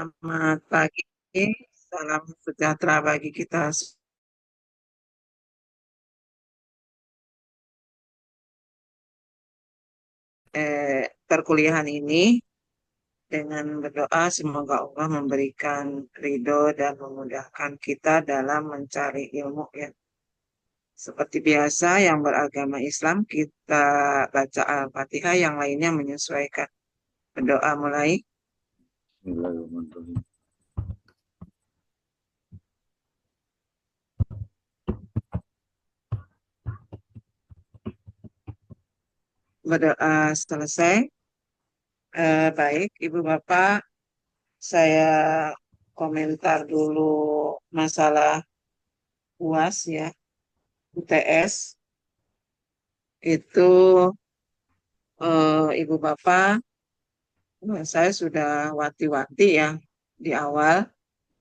Selamat pagi, salam sejahtera bagi kita perkuliahan ini dengan berdoa semoga Allah memberikan ridho dan memudahkan kita dalam mencari ilmu ya. Seperti biasa yang beragama Islam kita baca Al-Fatihah, yang lainnya menyesuaikan. Berdoa mulai. Bismillahirrahmanirrahim. Berdoa selesai. Baik, Ibu Bapak, saya komentar dulu masalah UAS ya, UTS. Itu Ibu Bapak, saya sudah wanti-wanti ya di awal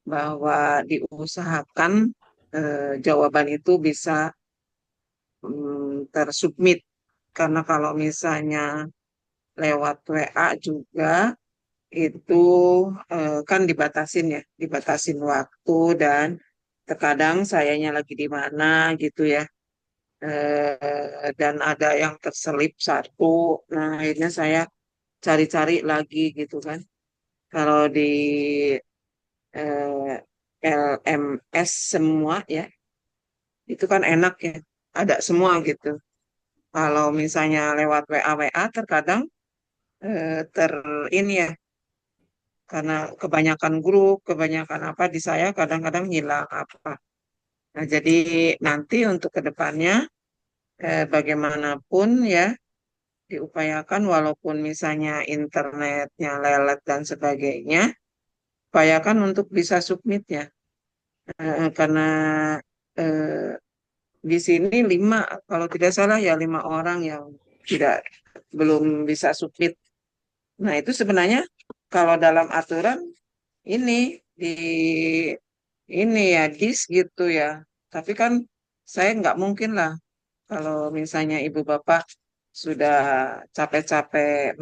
bahwa diusahakan jawaban itu bisa tersubmit, karena kalau misalnya lewat WA juga itu kan dibatasin ya, dibatasin waktu, dan terkadang sayanya lagi di mana gitu ya. Dan ada yang terselip satu, nah akhirnya saya cari-cari lagi gitu kan. Kalau di eh, LMS semua ya, itu kan enak ya, ada semua gitu. Kalau misalnya lewat WA terkadang ter ini ya, karena kebanyakan grup, kebanyakan apa di saya kadang-kadang hilang apa. Nah, jadi nanti untuk kedepannya bagaimanapun ya diupayakan, walaupun misalnya internetnya lelet dan sebagainya, upayakan untuk bisa submit ya. Karena eh, di sini lima, kalau tidak salah ya, lima orang yang tidak belum bisa submit. Nah itu sebenarnya kalau dalam aturan ini di ini ya dis gitu ya. Tapi kan saya nggak mungkin lah kalau misalnya ibu bapak sudah capek-capek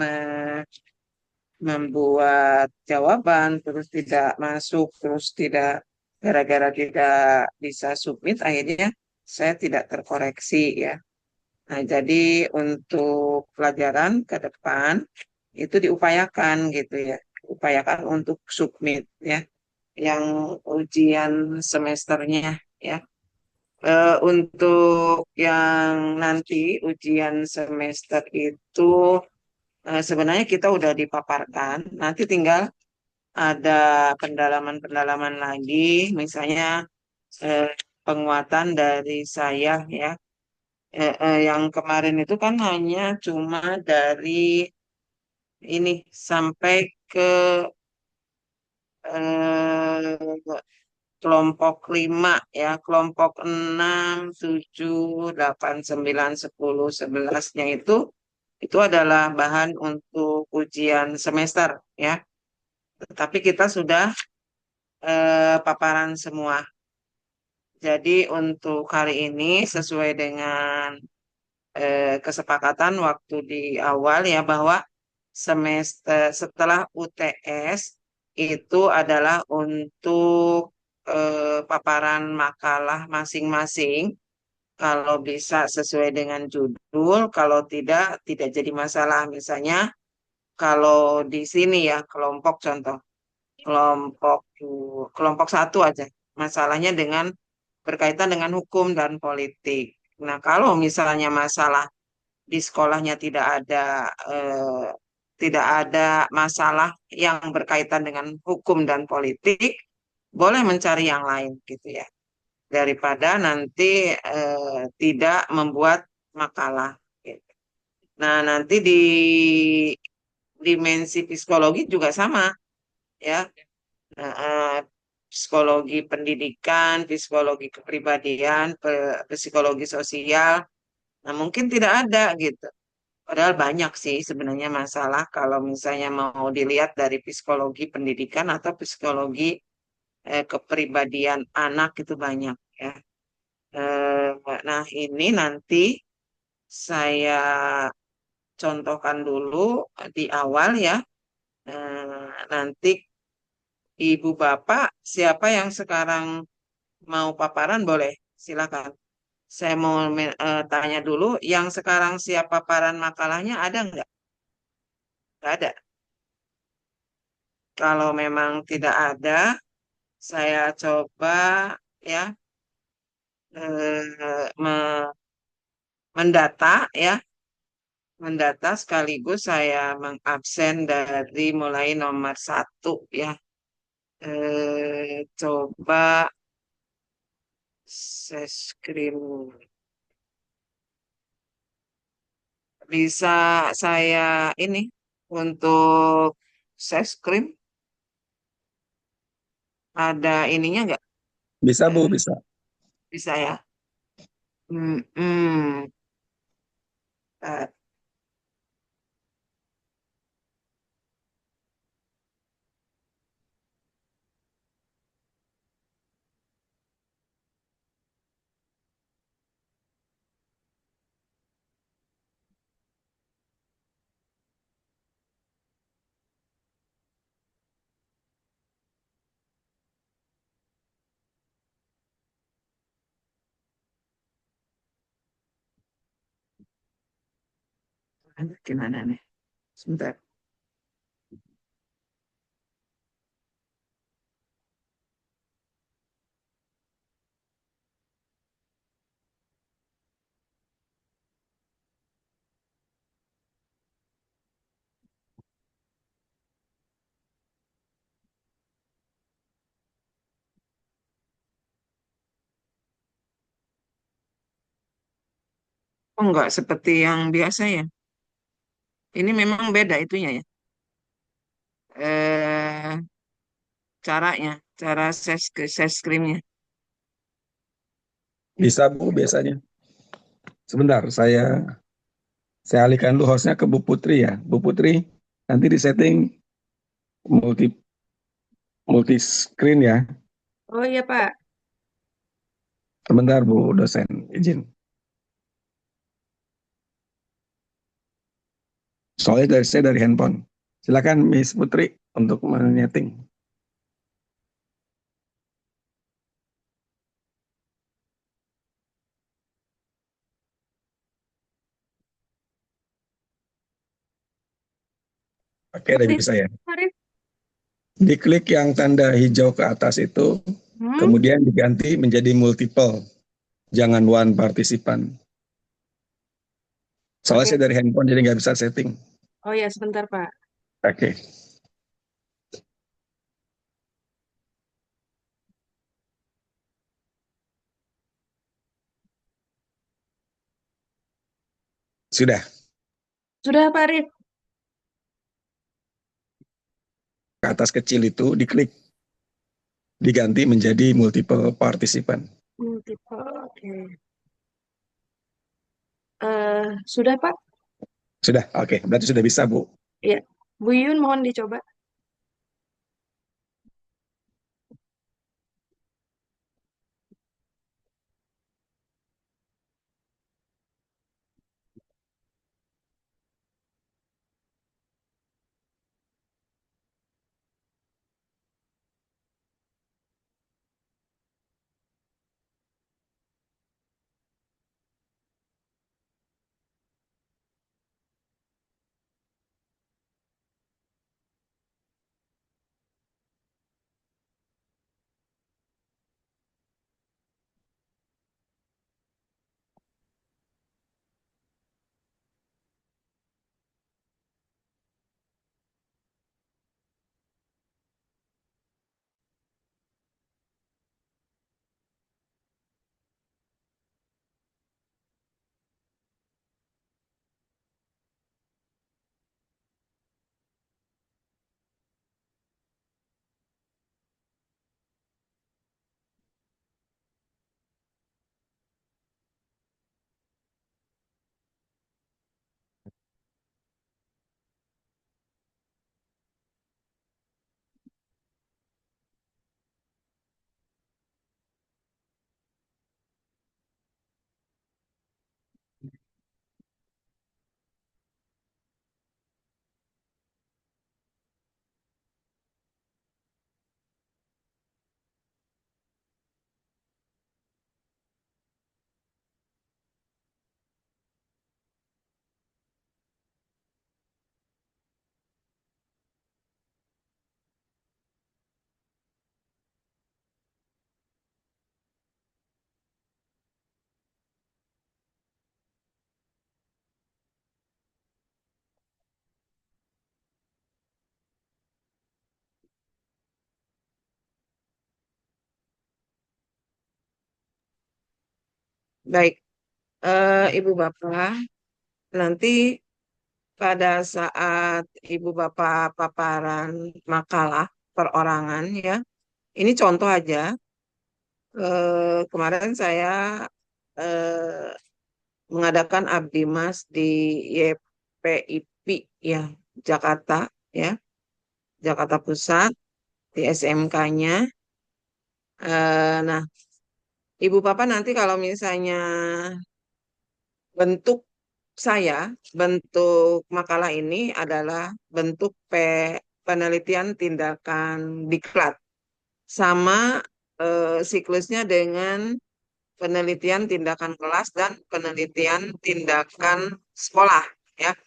membuat jawaban terus tidak masuk, terus tidak, gara-gara tidak bisa submit akhirnya saya tidak terkoreksi ya. Nah, jadi untuk pelajaran ke depan itu diupayakan gitu ya. Upayakan untuk submit ya yang ujian semesternya ya. Untuk yang nanti ujian semester itu sebenarnya kita udah dipaparkan. Nanti tinggal ada pendalaman-pendalaman lagi, misalnya eh, penguatan dari saya ya. Yang kemarin itu kan hanya cuma dari ini sampai ke eh, kelompok 5 ya, kelompok 6, 7, 8, 9, 10, 11-nya itu adalah bahan untuk ujian semester ya. Tetapi kita sudah paparan semua. Jadi untuk hari ini sesuai dengan kesepakatan waktu di awal ya, bahwa semester setelah UTS itu adalah untuk paparan makalah masing-masing. Kalau bisa sesuai dengan judul, kalau tidak, tidak jadi masalah. Misalnya kalau di sini ya, kelompok contoh, kelompok kelompok satu aja, masalahnya dengan berkaitan dengan hukum dan politik. Nah, kalau misalnya masalah di sekolahnya tidak ada masalah yang berkaitan dengan hukum dan politik, boleh mencari yang lain gitu ya, daripada nanti tidak membuat makalah gitu. Nah, nanti di dimensi psikologi juga sama ya. Nah, psikologi pendidikan, psikologi kepribadian, psikologi sosial. Nah, mungkin tidak ada gitu. Padahal banyak sih sebenarnya masalah kalau misalnya mau dilihat dari psikologi pendidikan atau psikologi kepribadian anak, itu banyak ya. Nah, ini nanti saya contohkan dulu di awal ya. Nanti Ibu Bapak, siapa yang sekarang mau paparan boleh, silakan. Saya mau tanya dulu, yang sekarang siap paparan makalahnya ada nggak? Nggak ada. Kalau memang tidak ada, saya coba ya me- mendata ya, mendata sekaligus saya mengabsen dari mulai nomor satu ya. Coba saya screen. Bisa saya ini untuk saya screen ada ininya nggak? Bisa Bu, Eh, bisa. bisa ya. Hmm, hmm. Eh, Gimana nih? Sebentar. Oh, enggak seperti yang biasa ya. Ini memang beda itunya ya. Eh, caranya, cara saya screennya. Bisa Bu, biasanya. Sebentar, saya alihkan dulu hostnya ke Bu Putri ya. Bu Putri, nanti di setting multi multi screen ya. Oh iya Pak, Sebentar Bu dosen, izin. Soalnya saya dari handphone. Silakan Miss Putri untuk menyeting. Oke, udah Arif, bisa ya. Arif. Diklik yang tanda hijau ke atas itu, Hmm? kemudian diganti menjadi multiple, jangan one partisipan. Soalnya Oke. saya dari handphone jadi nggak bisa setting. Oh ya sebentar Pak. Oke, sudah. Sudah Pak Arif. Ke atas kecil itu diklik, diganti menjadi multiple partisipan. Multiple. Oke. Sudah Pak? Sudah, oke. Berarti sudah bisa, Bu. Iya. Bu Yun mohon dicoba. Baik, Ibu Bapak, nanti pada saat Ibu Bapak paparan makalah perorangan ya, ini contoh aja. Kemarin saya eh, mengadakan Abdi Mas di YPIP ya, Jakarta ya, Jakarta Pusat di SMK-nya. Nah, Ibu Bapak nanti kalau misalnya bentuk saya, bentuk makalah ini adalah bentuk penelitian tindakan diklat sama siklusnya dengan penelitian tindakan kelas dan penelitian tindakan sekolah ya.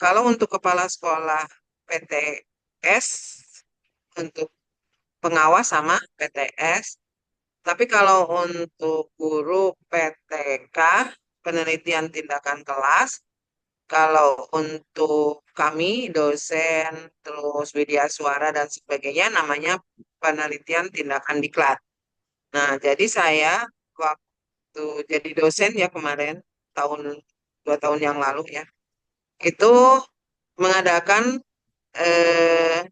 Kalau untuk kepala sekolah PTS untuk pengawas sama PTS, tapi kalau untuk guru PTK penelitian tindakan kelas, kalau untuk kami dosen terus widya suara dan sebagainya namanya penelitian tindakan diklat. Nah, jadi saya waktu jadi dosen ya kemarin tahun 2 tahun yang lalu ya, itu mengadakan eh,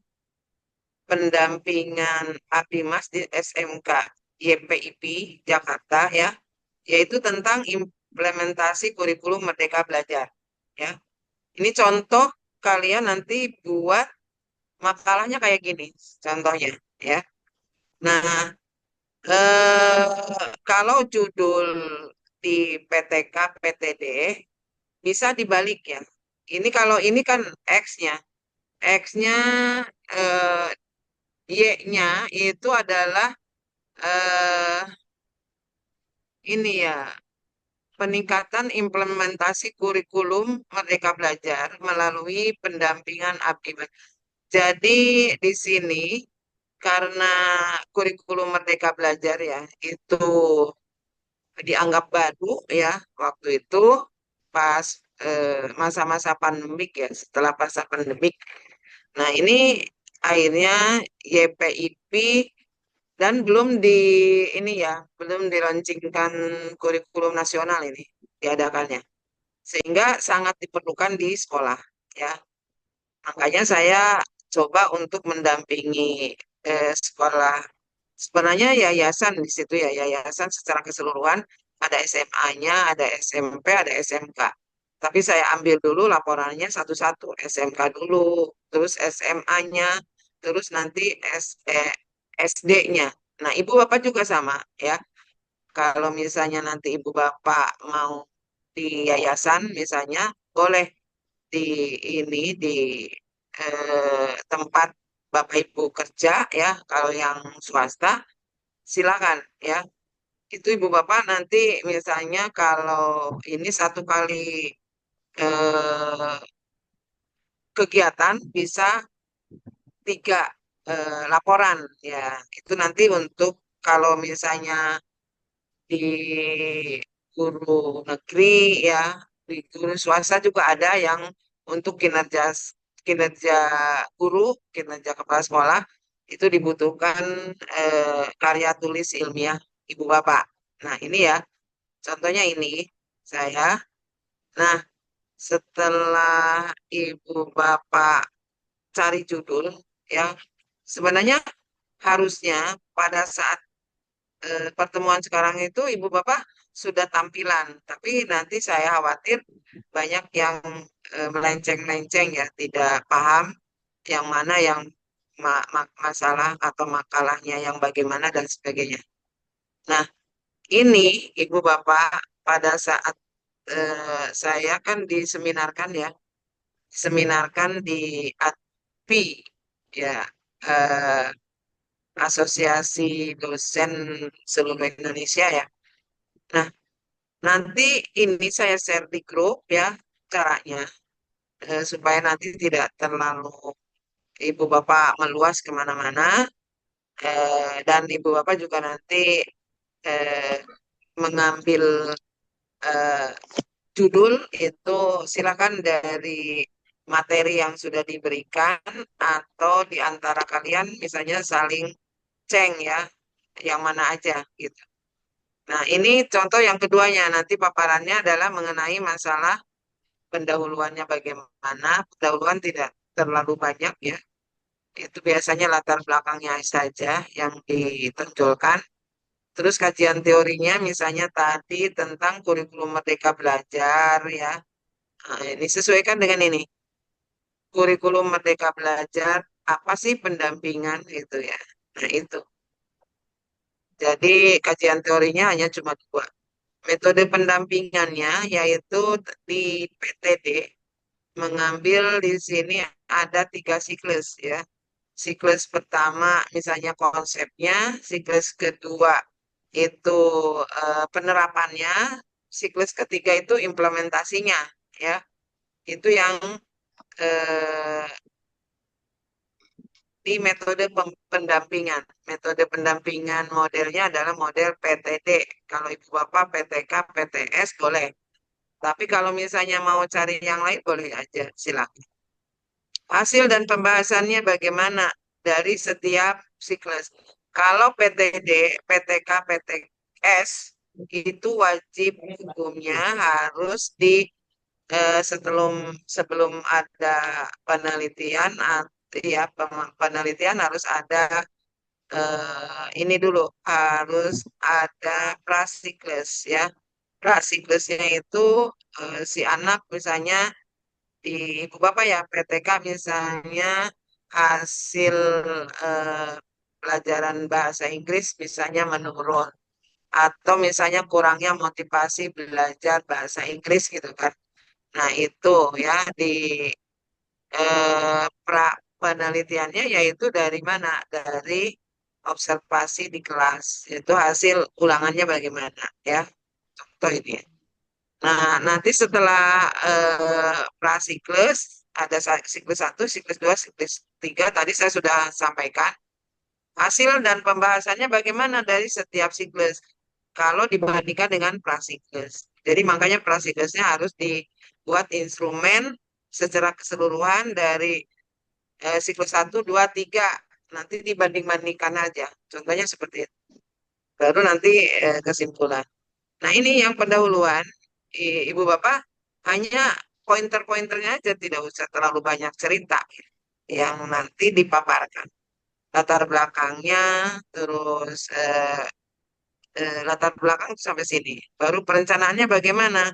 pendampingan Abimas di SMK YPIP Jakarta ya, yaitu tentang implementasi kurikulum Merdeka Belajar ya. Ini contoh kalian nanti buat makalahnya kayak gini, contohnya ya. Nah, kalau judul di PTK, PTD bisa dibalik ya. Ini kalau ini kan X-nya. X-nya eh, Y-nya itu adalah eh, ini ya, peningkatan implementasi kurikulum Merdeka Belajar melalui pendampingan abdi. Jadi di sini karena kurikulum Merdeka Belajar ya itu dianggap baru ya waktu itu pas masa-masa pandemik ya setelah masa pandemik. Nah ini akhirnya YPIP dan belum di ini ya belum dilaunchingkan kurikulum nasional ini diadakannya sehingga sangat diperlukan di sekolah ya. Makanya saya coba untuk mendampingi sekolah. Sebenarnya yayasan di situ ya, yayasan secara keseluruhan ada SMA-nya, ada SMP, ada SMK. Tapi saya ambil dulu laporannya satu-satu, SMK dulu, terus SMA-nya, terus nanti SD-nya. Nah, Ibu Bapak juga sama ya. Kalau misalnya nanti Ibu Bapak mau di yayasan misalnya, boleh di ini di tempat Bapak Ibu kerja ya, kalau yang swasta silakan ya. Itu Ibu Bapak nanti misalnya kalau ini satu kali eh, kegiatan bisa 3 laporan ya. Itu nanti untuk kalau misalnya di guru negeri ya, di guru swasta juga ada yang untuk kinerja guru, kinerja kepala sekolah itu dibutuhkan karya tulis ilmiah Ibu Bapak. Nah, ini ya, contohnya ini saya. Nah, setelah Ibu Bapak cari judul ya, sebenarnya harusnya pada saat pertemuan sekarang itu Ibu Bapak sudah tampilan, tapi nanti saya khawatir banyak yang melenceng-lenceng ya, tidak paham yang mana yang masalah atau makalahnya yang bagaimana dan sebagainya. Nah, ini Ibu Bapak pada saat saya kan diseminarkan ya, seminarkan di ATPI ya, eh, Asosiasi Dosen Seluruh Indonesia ya. Nah, nanti ini saya share di grup ya caranya supaya nanti tidak terlalu Ibu Bapak meluas kemana-mana dan Ibu Bapak juga nanti eh, mengambil eh, judul itu silakan dari materi yang sudah diberikan atau di antara kalian misalnya saling ceng ya yang mana aja gitu. Nah, ini contoh yang keduanya. Nanti paparannya adalah mengenai masalah pendahuluannya bagaimana. Pendahuluan tidak terlalu banyak ya. Itu biasanya latar belakangnya saja yang ditonjolkan. Terus kajian teorinya misalnya tadi tentang kurikulum Merdeka Belajar ya. Nah, ini sesuaikan dengan ini. Kurikulum Merdeka Belajar, apa sih pendampingan gitu ya. Nah, itu. Jadi kajian teorinya hanya cuma dua. Metode pendampingannya yaitu di PTD mengambil di sini ada tiga siklus ya. Siklus pertama misalnya konsepnya, siklus kedua itu penerapannya, siklus ketiga itu implementasinya ya. Itu yang eh, di metode pendampingan. Metode pendampingan modelnya adalah model PTD. Kalau Ibu Bapak PTK, PTS boleh. Tapi kalau misalnya mau cari yang lain boleh aja, silakan. Hasil dan pembahasannya bagaimana dari setiap siklus. Kalau PTD, PTK, PTS itu wajib hukumnya harus di sebelum sebelum ada penelitian ya penelitian harus ada ini dulu harus ada prasiklus ya. Prasiklusnya itu si anak misalnya di Ibu Bapak ya PTK misalnya hasil eh, pelajaran bahasa Inggris misalnya menurun atau misalnya kurangnya motivasi belajar bahasa Inggris gitu kan. Nah, itu ya di penelitiannya yaitu dari mana? Dari observasi di kelas. Itu hasil ulangannya bagaimana ya. Contoh ini. Nah, nanti setelah prasiklus, ada siklus satu, siklus 2, siklus 3, tadi saya sudah sampaikan. Hasil dan pembahasannya bagaimana dari setiap siklus. Kalau dibandingkan dengan prasiklus. Jadi makanya prasiklusnya harus dibuat instrumen secara keseluruhan dari siklus satu 2 3. Nanti dibanding-bandingkan aja. Contohnya seperti itu. Baru nanti kesimpulan. Nah, ini yang pendahuluan, Ibu Bapak, hanya pointer-pointernya aja, tidak usah terlalu banyak cerita yang nanti dipaparkan. Latar belakangnya, terus latar belakang sampai sini. Baru perencanaannya bagaimana?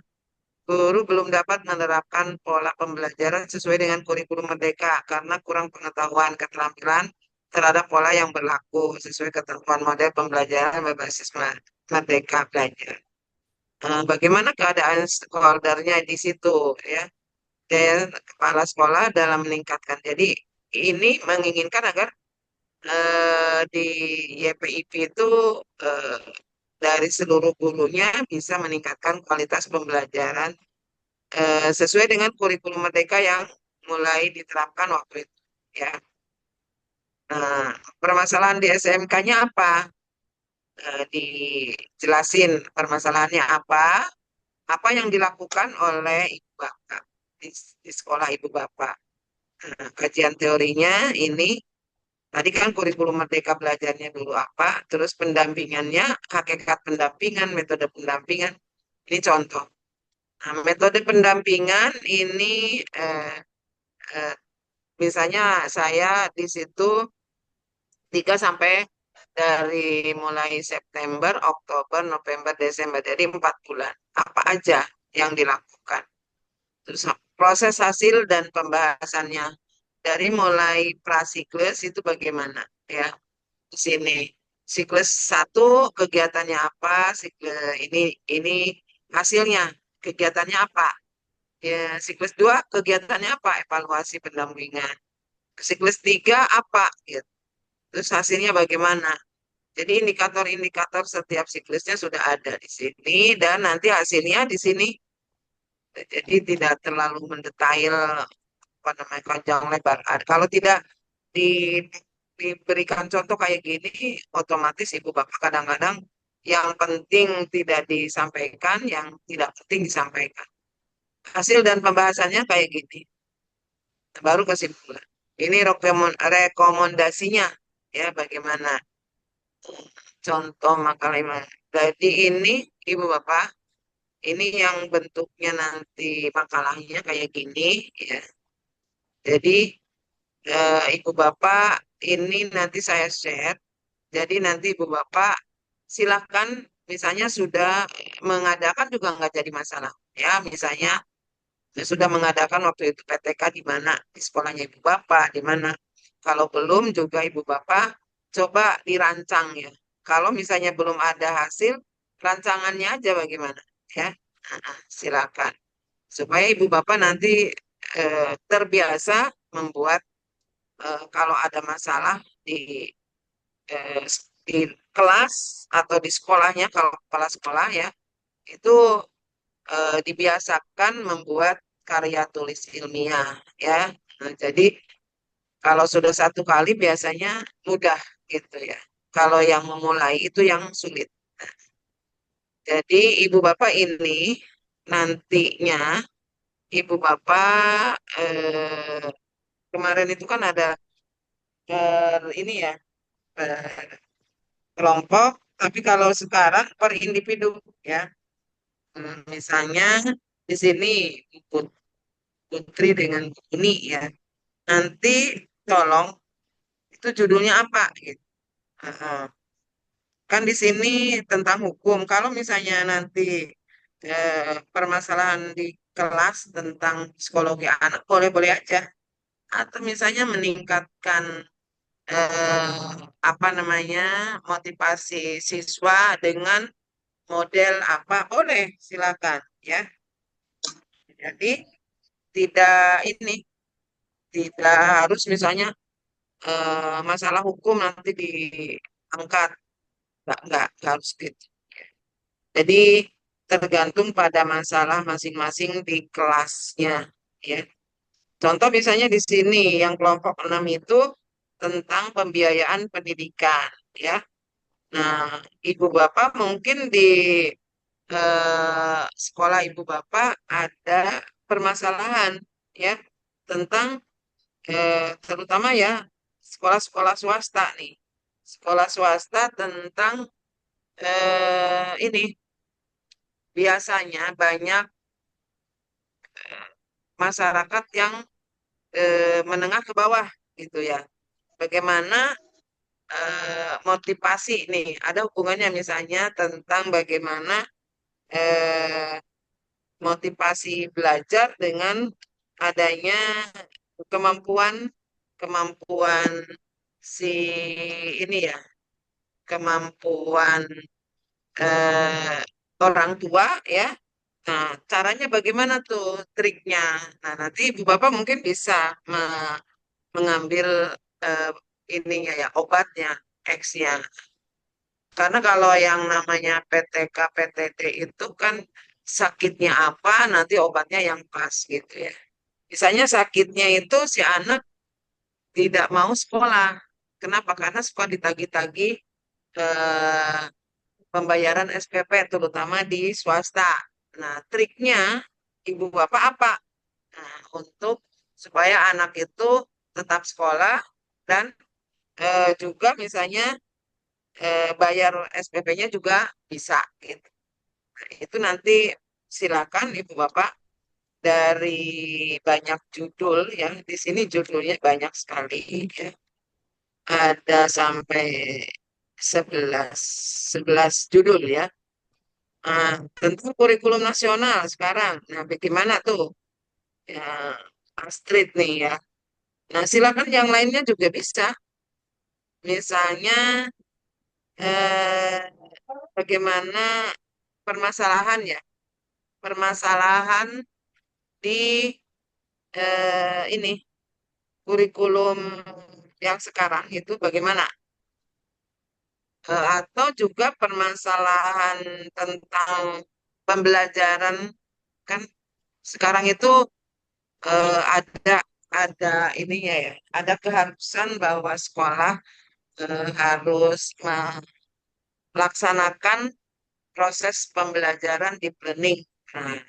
Guru belum dapat menerapkan pola pembelajaran sesuai dengan kurikulum Merdeka karena kurang pengetahuan keterampilan terhadap pola yang berlaku sesuai ketentuan model pembelajaran berbasis Merdeka Belajar. Bagaimana keadaan stakeholdernya di situ ya dan kepala sekolah dalam meningkatkan. Jadi ini menginginkan agar di YPIP itu eh, dari seluruh gurunya bisa meningkatkan kualitas pembelajaran sesuai dengan kurikulum Merdeka yang mulai diterapkan waktu itu ya. Nah, permasalahan di SMK-nya apa? Dijelasin permasalahannya apa yang dilakukan oleh ibu bapak di sekolah ibu bapak. Nah, kajian teorinya ini tadi kan kurikulum Merdeka belajarnya dulu apa, terus pendampingannya, hakikat pendampingan, metode pendampingan. Ini contoh. Nah, metode pendampingan ini eh, misalnya saya di situ 3 sampai dari mulai September, Oktober, November, Desember, jadi 4 bulan. Apa aja yang dilakukan? Terus proses hasil dan pembahasannya dari mulai prasiklus itu bagaimana ya di sini siklus satu kegiatannya apa ini hasilnya kegiatannya apa ya siklus dua kegiatannya apa evaluasi pendampingan siklus tiga apa gitu. Terus hasilnya bagaimana jadi indikator-indikator setiap siklusnya sudah ada di sini dan nanti hasilnya di sini jadi tidak terlalu mendetail apa namanya panjang lebar. Kalau tidak di, diberikan contoh kayak gini, otomatis ibu bapak kadang-kadang yang penting tidak disampaikan, yang tidak penting disampaikan. Hasil dan pembahasannya kayak gini, baru kesimpulan. Ini rekomendasinya ya bagaimana contoh makalah. Jadi ini Ibu Bapak, ini yang bentuknya nanti makalahnya kayak gini ya. Jadi Ibu Bapak ini nanti saya share. Jadi nanti Ibu Bapak silahkan misalnya sudah mengadakan juga nggak jadi masalah. Ya, misalnya sudah mengadakan waktu itu PTK di mana di sekolahnya Ibu Bapak, di mana. Kalau belum juga Ibu Bapak coba dirancang ya. Kalau misalnya belum ada hasil, rancangannya aja bagaimana ya. Silakan supaya Ibu Bapak nanti terbiasa membuat kalau ada masalah eh, di kelas atau di sekolahnya kalau kepala sekolah ya itu dibiasakan membuat karya tulis ilmiah ya. Nah, jadi kalau sudah satu kali biasanya mudah gitu ya. Kalau yang memulai itu yang sulit. Jadi ibu bapak ini nantinya ibu bapak kemarin itu kan ada ini ya kelompok, tapi kalau sekarang per individu ya. Misalnya di sini Putri dengan ini ya. Nanti tolong itu judulnya apa gitu. Heeh. Kan di sini tentang hukum. Kalau misalnya nanti permasalahan di kelas tentang psikologi anak boleh-boleh aja. Atau misalnya meningkatkan apa namanya motivasi siswa dengan model apa boleh silakan ya. Jadi tidak ini tidak harus misalnya masalah hukum nanti diangkat nggak harus gitu. Jadi tergantung pada masalah masing-masing di kelasnya ya. Contoh misalnya di sini yang kelompok 6 itu tentang pembiayaan pendidikan ya. Nah, Ibu Bapak mungkin di sekolah Ibu Bapak ada permasalahan ya tentang terutama ya sekolah-sekolah swasta nih. Sekolah swasta tentang ini biasanya banyak masyarakat yang menengah ke bawah gitu ya. Bagaimana motivasi nih? Ada hubungannya misalnya tentang bagaimana eh, motivasi belajar dengan adanya kemampuan kemampuan si ini ya, kemampuan eh, orang tua ya. Nah, caranya bagaimana tuh triknya? Nah, nanti ibu bapak mungkin bisa mengambil eh, ininya ya obatnya, X-nya. Karena kalau yang namanya PTK, PTT itu kan sakitnya apa, nanti obatnya yang pas gitu ya. Misalnya sakitnya itu si anak tidak mau sekolah. Kenapa? Karena suka ditagih-tagih eh, pembayaran SPP terutama di swasta. Nah, triknya ibu bapak apa? Nah, untuk supaya anak itu tetap sekolah dan juga misalnya bayar SPP-nya juga bisa gitu. Nah, itu nanti silakan ibu bapak dari banyak judul ya. Di sini judulnya banyak sekali ya. Ada sampai 11 11 judul ya. Nah, tentu kurikulum nasional sekarang. Nah, bagaimana tuh? Ya, Astrid nih ya. Nah, silakan yang lainnya juga bisa. Misalnya, eh, bagaimana permasalahan ya? Permasalahan di ini kurikulum yang sekarang itu bagaimana? Atau juga permasalahan tentang pembelajaran kan sekarang itu ada ininya ya, ada keharusan bahwa sekolah harus melaksanakan proses pembelajaran deep learning. Nah,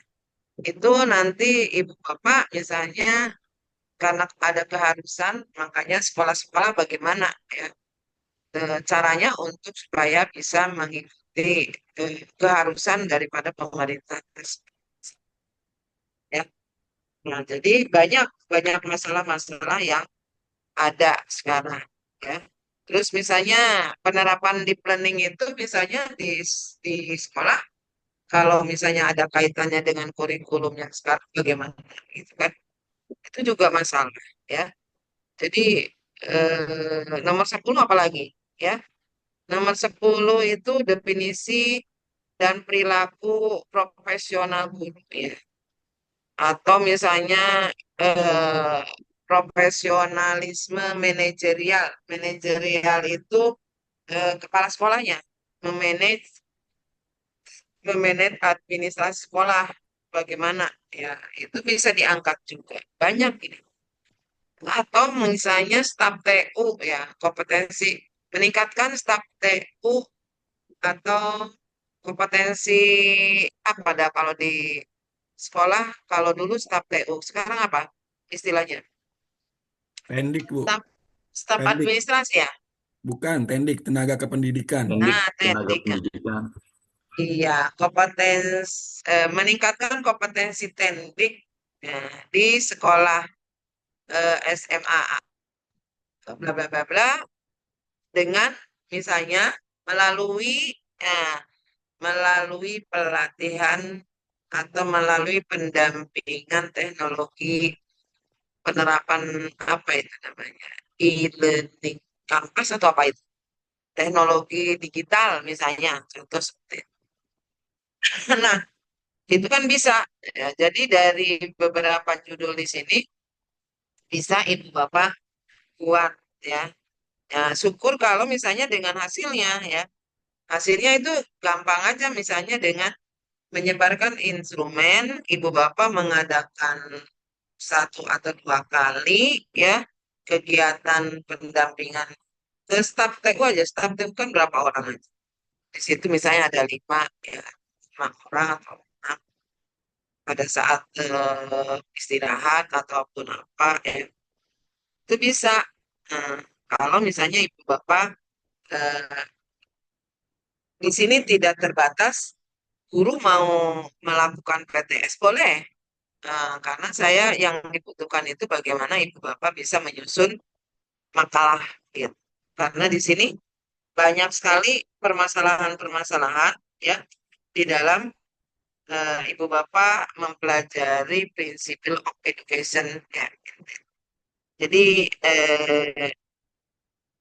itu nanti ibu bapak misalnya karena ada keharusan, makanya sekolah-sekolah bagaimana ya caranya untuk supaya bisa mengikuti keharusan daripada pemerintah tersebut, ya. Nah, jadi banyak banyak masalah-masalah yang ada sekarang, ya. Terus misalnya penerapan deep learning itu misalnya di sekolah, kalau misalnya ada kaitannya dengan kurikulum yang sekarang bagaimana gitu kan? Itu juga masalah, ya. Jadi nomor 10 apalagi, ya. Nomor 10 itu definisi dan perilaku profesional guru, ya. Atau misalnya eh, profesionalisme manajerial. Manajerial itu kepala sekolahnya memanage memanage administrasi sekolah bagaimana, ya, itu bisa diangkat juga banyak ini. Atau misalnya staf TU, ya, kompetensi meningkatkan staf TU atau kompetensi apa dah kalau di sekolah, kalau dulu staf TU sekarang apa istilahnya, Tendik, Bu. staf staf Tendik. administrasi, ya. Bukan, tendik, tenaga kependidikan. Teknik Nah, tenaga teknik. pendidikan. Iya, meningkatkan kompetensi teknik, di sekolah SMA bla bla bla bla dengan misalnya melalui eh, melalui pelatihan atau melalui pendampingan teknologi penerapan apa itu namanya, e-learning campus atau apa itu, teknologi digital misalnya, contoh seperti itu. Nah, itu kan bisa, ya. Jadi dari beberapa judul di sini bisa ibu bapak buat, ya. Ya, syukur kalau misalnya dengan hasilnya, ya. Hasilnya itu gampang aja, misalnya dengan menyebarkan instrumen, ibu bapak mengadakan satu atau dua kali, ya, kegiatan pendampingan ke staf TU aja. Staf TU kan berapa orang aja. Di situ misalnya ada lima, ya, 5 orang atau enam pada saat istirahat ataupun apa, ya, itu bisa. Nah, kalau misalnya ibu bapak eh, di sini tidak terbatas, guru mau melakukan PTS boleh. Karena saya yang dibutuhkan itu bagaimana ibu bapak bisa menyusun makalah, gitu. Karena di sini banyak sekali permasalahan-permasalahan, ya, di dalam ibu bapak mempelajari Principle of Education, ya. Jadi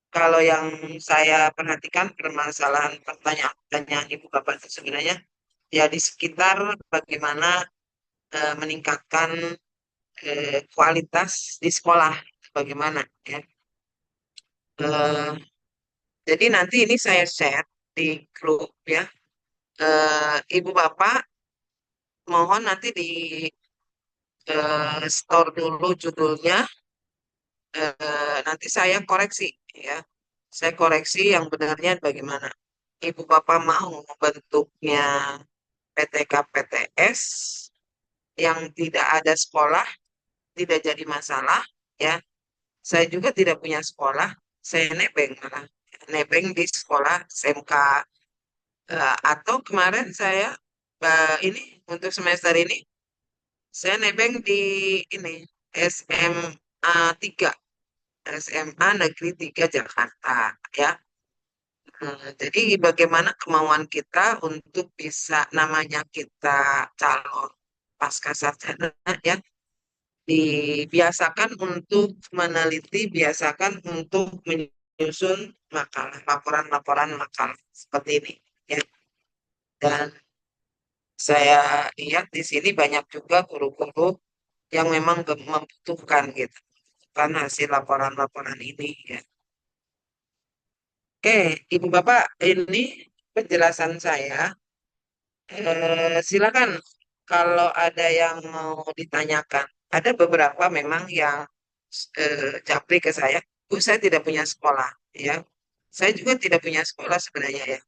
kalau yang saya perhatikan permasalahan pertanyaan-pertanyaan ibu bapak itu sebenarnya ya di sekitar bagaimana meningkatkan kualitas di sekolah bagaimana, ya. Eh, jadi nanti ini saya share di grup, ya. Ibu bapak mohon nanti di store dulu judulnya, nanti saya koreksi, ya. Saya koreksi yang benarnya bagaimana. Ibu bapak mau bentuknya PTK PTS yang tidak ada sekolah, tidak jadi masalah, ya. Saya juga tidak punya sekolah, saya nebeng malah. Nebeng di sekolah SMK. Atau kemarin saya ini untuk semester ini saya nebeng di ini SMA 3, SMA Negeri 3 Jakarta, ya. Jadi bagaimana kemauan kita untuk bisa, namanya kita calon pasca sarjana, ya, dibiasakan untuk meneliti, biasakan untuk menyusun makalah, laporan-laporan makalah seperti ini, ya. Dan saya lihat di sini banyak juga guru-guru yang memang membutuhkan, gitu, kan hasil laporan-laporan ini, ya. Oke, Ibu Bapak, ini penjelasan saya. Silakan kalau ada yang mau ditanyakan. Ada beberapa memang yang japri ke saya, Bu, saya tidak punya sekolah, ya. Saya juga tidak punya sekolah sebenarnya, ya.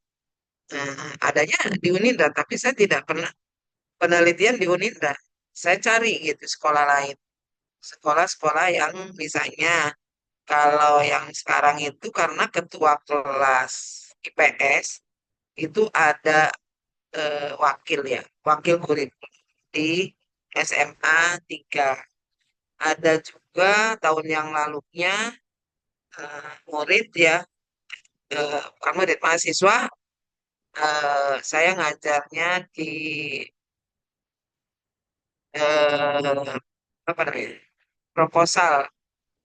Adanya di Uninda, tapi saya tidak pernah penelitian di Uninda. Saya cari gitu sekolah lain, sekolah-sekolah yang misalnya Kalau yang sekarang itu karena ketua kelas IPS itu ada wakil ya, wakil kurikulum di SMA 3. Ada juga tahun yang lalunya murid ya, bukan murid, mahasiswa, saya ngajarnya di apa namanya, proposal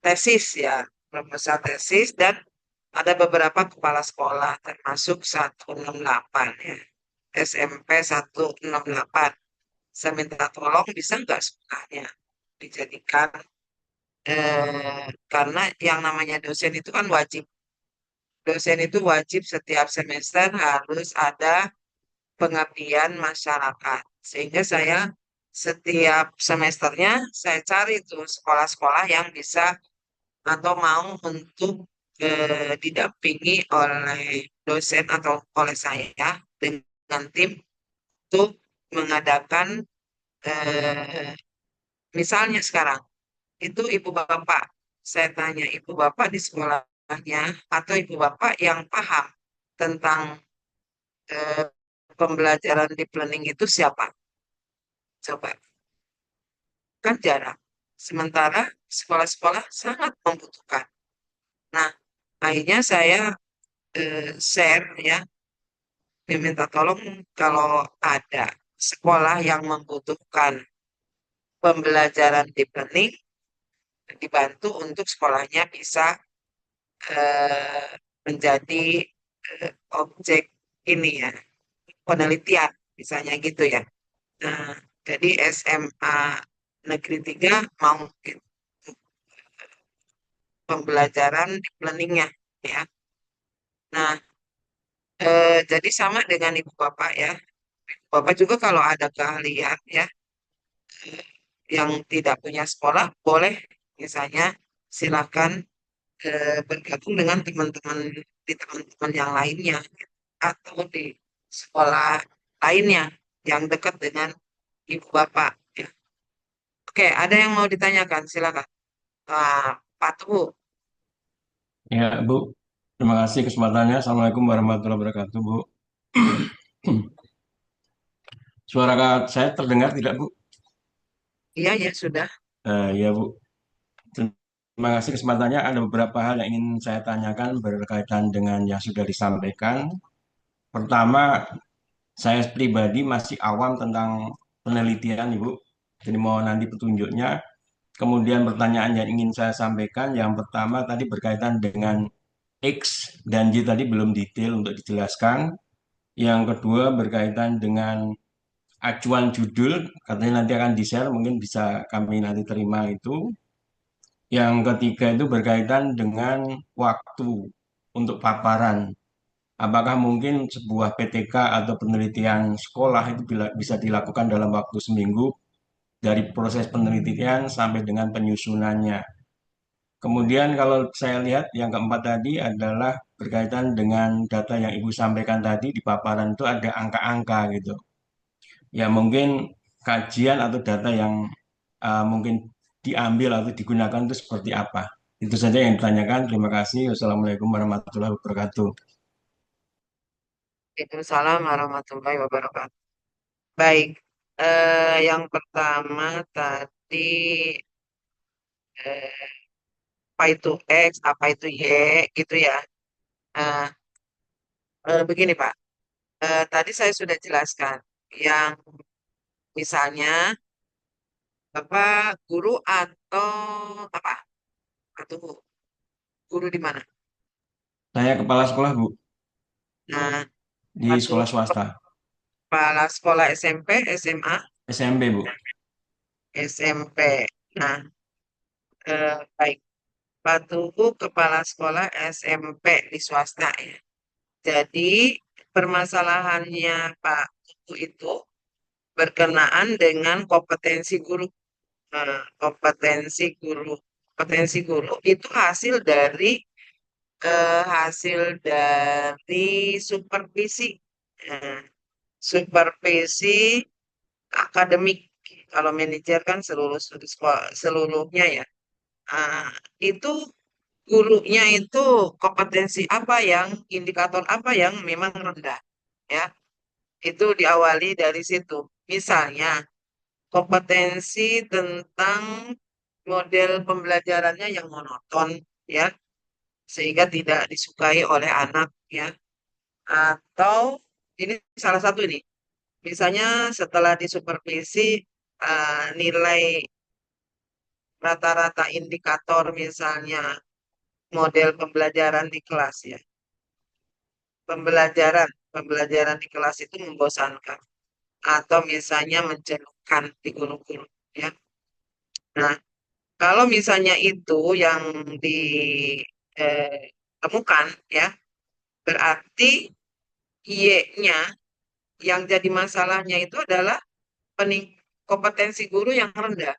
tesis ya, proposal tesis, dan ada beberapa kepala sekolah termasuk 168 ya, SMP 168. Saya minta tolong bisa nggak sekolahnya dijadikan, karena yang namanya dosen itu kan wajib. Dosen itu wajib setiap semester harus ada pengabdian masyarakat. Sehingga saya setiap semesternya saya cari tuh sekolah-sekolah yang bisa atau mau untuk didampingi oleh dosen atau oleh saya dengan tim untuk mengadakan, eh, misalnya sekarang itu ibu bapak, saya tanya ibu bapak di sekolahnya atau ibu bapak yang paham tentang eh, pembelajaran deep learning itu siapa? Coba, kan jarang. Sementara sekolah-sekolah sangat membutuhkan. Nah, akhirnya saya share ya, diminta tolong kalau ada sekolah yang membutuhkan pembelajaran deep learning, dibantu untuk sekolahnya bisa eh, menjadi objek ini ya, penelitian, misalnya gitu ya. Nah, jadi SMA Negeri 3 mau gitu, pembelajaran deep learning-nya ya. Nah, jadi sama dengan ibu bapak ya. Bapak juga kalau ada keahlian ya, yang tidak punya sekolah, boleh misalnya silakan bergabung dengan teman-teman di teman-teman yang lainnya atau di sekolah lainnya yang dekat dengan ibu bapak ya. Oke, ada yang mau ditanyakan? Silakan. Pak Tuhu. Ya, Bu. Terima kasih kesempatannya. Assalamualaikum warahmatullahi wabarakatuh, Bu. Suara saya terdengar tidak, Bu? Iya, ya sudah. Ya, Bu. Terima kasih kesempatannya. Ada beberapa hal yang ingin saya tanyakan berkaitan dengan yang sudah disampaikan. Pertama, saya pribadi masih awam tentang penelitian, Ibu. Jadi mau nanti petunjuknya. Kemudian pertanyaan yang ingin saya sampaikan, yang pertama tadi berkaitan dengan X dan Y tadi belum detail untuk dijelaskan. Yang kedua berkaitan dengan acuan judul, katanya nanti akan di-share, mungkin bisa kami nanti terima itu. Yang ketiga itu berkaitan dengan waktu untuk paparan. Apakah mungkin sebuah PTK atau penelitian sekolah itu bisa dilakukan dalam waktu seminggu dari proses penelitian sampai dengan penyusunannya. Kemudian kalau saya lihat yang keempat tadi adalah berkaitan dengan data yang Ibu sampaikan tadi di paparan itu ada angka-angka gitu. Ya mungkin kajian atau data yang mungkin diambil atau digunakan itu seperti apa. Itu saja yang ditanyakan. Terima kasih. Wassalamualaikum warahmatullahi wabarakatuh. Waalaikumsalam warahmatullahi wabarakatuh. Baik, yang pertama tadi eh, apa itu X, apa itu Y, gitu ya. Nah, begini Pak, tadi saya sudah jelaskan, yang misalnya Bapak guru atau apa? Atau guru di mana? Saya kepala sekolah, Bu, Nah, di atau sekolah swasta. kepala sekolah SMP, SMA, SMP, Bu. SMP. Nah, baik. Pak Tuhu kepala sekolah SMP di swasta ya. Jadi permasalahannya Pak Tuhu itu berkenaan dengan kompetensi guru. Kompetensi guru. Kompetensi guru itu hasil dari supervisi. Eh, Supervisi akademik. Kalau manajer kan seluruhnya ya. Ah, itu gurunya itu kompetensi apa yang, indikator apa yang memang rendah, ya. Itu diawali dari situ. Misalnya, kompetensi tentang model pembelajarannya yang monoton, ya, sehingga tidak disukai oleh anak, ya. Atau ini salah satu nih, misalnya setelah disupervisi nilai rata-rata indikator misalnya model pembelajaran di kelas, ya. Pembelajaran di kelas itu membosankan atau misalnya menjenuhkan di guru-guru, ya. Nah, kalau misalnya itu yang ditemukan, ya, berarti Y-nya yang jadi masalahnya itu adalah kompetensi guru yang rendah.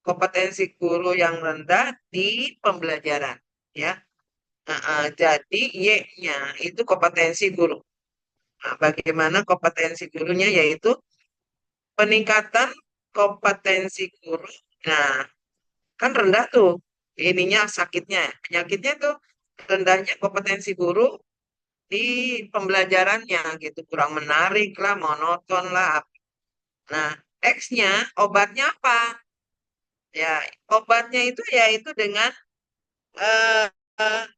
Kompetensi guru yang rendah di pembelajaran, ya. Jadi Y-nya itu kompetensi guru. Nah, bagaimana kompetensi gurunya yaitu peningkatan kompetensi guru. Nah, kan rendah tuh ininya sakitnya, penyakitnya tuh rendahnya kompetensi guru di pembelajarannya gitu, kurang menarik lah, monoton lah. Nah, X-nya obatnya apa? Ya, obatnya itu yaitu dengan eh,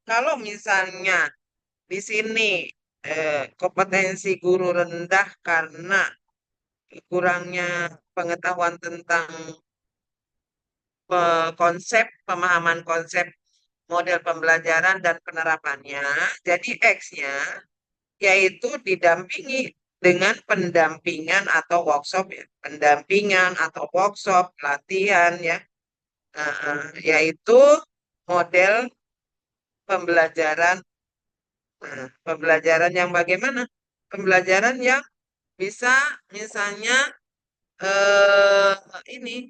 kalau misalnya di sini kompetensi guru rendah karena kurangnya pengetahuan tentang konsep, pemahaman konsep model pembelajaran dan penerapannya. Jadi X-nya yaitu didampingi dengan pendampingan atau workshop, ya. Pendampingan atau workshop, pelatihan, ya. Yaitu model pembelajaran. Pembelajaran yang bagaimana? Pembelajaran yang bisa misalnya eh, ini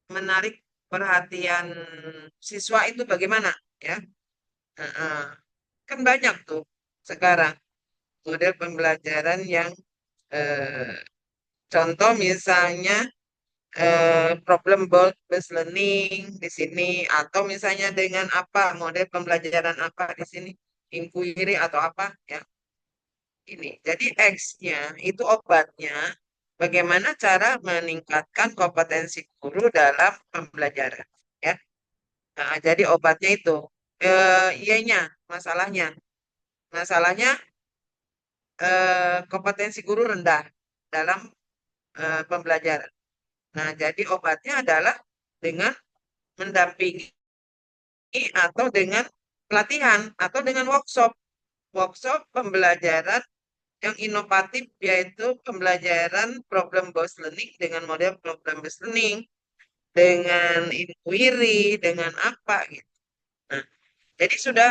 menarik perhatian siswa itu bagaimana, ya. Nah, kan banyak tuh sekarang model pembelajaran yang eh, contoh misalnya problem based learning di sini atau misalnya dengan apa model pembelajaran apa di sini inquiry atau apa, ya, ini. Jadi X-nya itu obatnya bagaimana cara meningkatkan kompetensi guru dalam pembelajaran, ya. Nah, jadi obatnya itu Y-nya masalahnya. Masalahnya kompetensi guru rendah dalam pembelajaran. Nah, jadi obatnya adalah dengan mendampingi atau dengan pelatihan atau dengan workshop. Workshop pembelajaran yang inovatif yaitu pembelajaran problem based learning dengan model problem based learning, dengan inquiry, dengan apa gitu. Nah, jadi sudah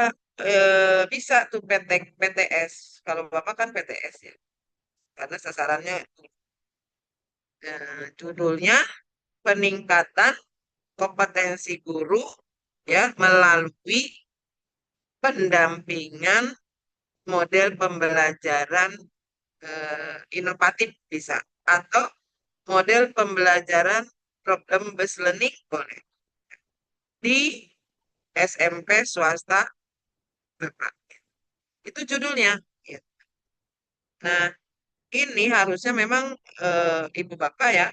bisa tuh PTS. Kalau Bapak kan PTS, ya. Karena sasarannya judulnya peningkatan kompetensi guru, ya, melalui pendampingan model pembelajaran inovatif bisa atau model pembelajaran problem based learning boleh di SMP swasta Bapak. Itu judulnya, ya. Nah, ini harusnya memang Ibu Bapak, ya,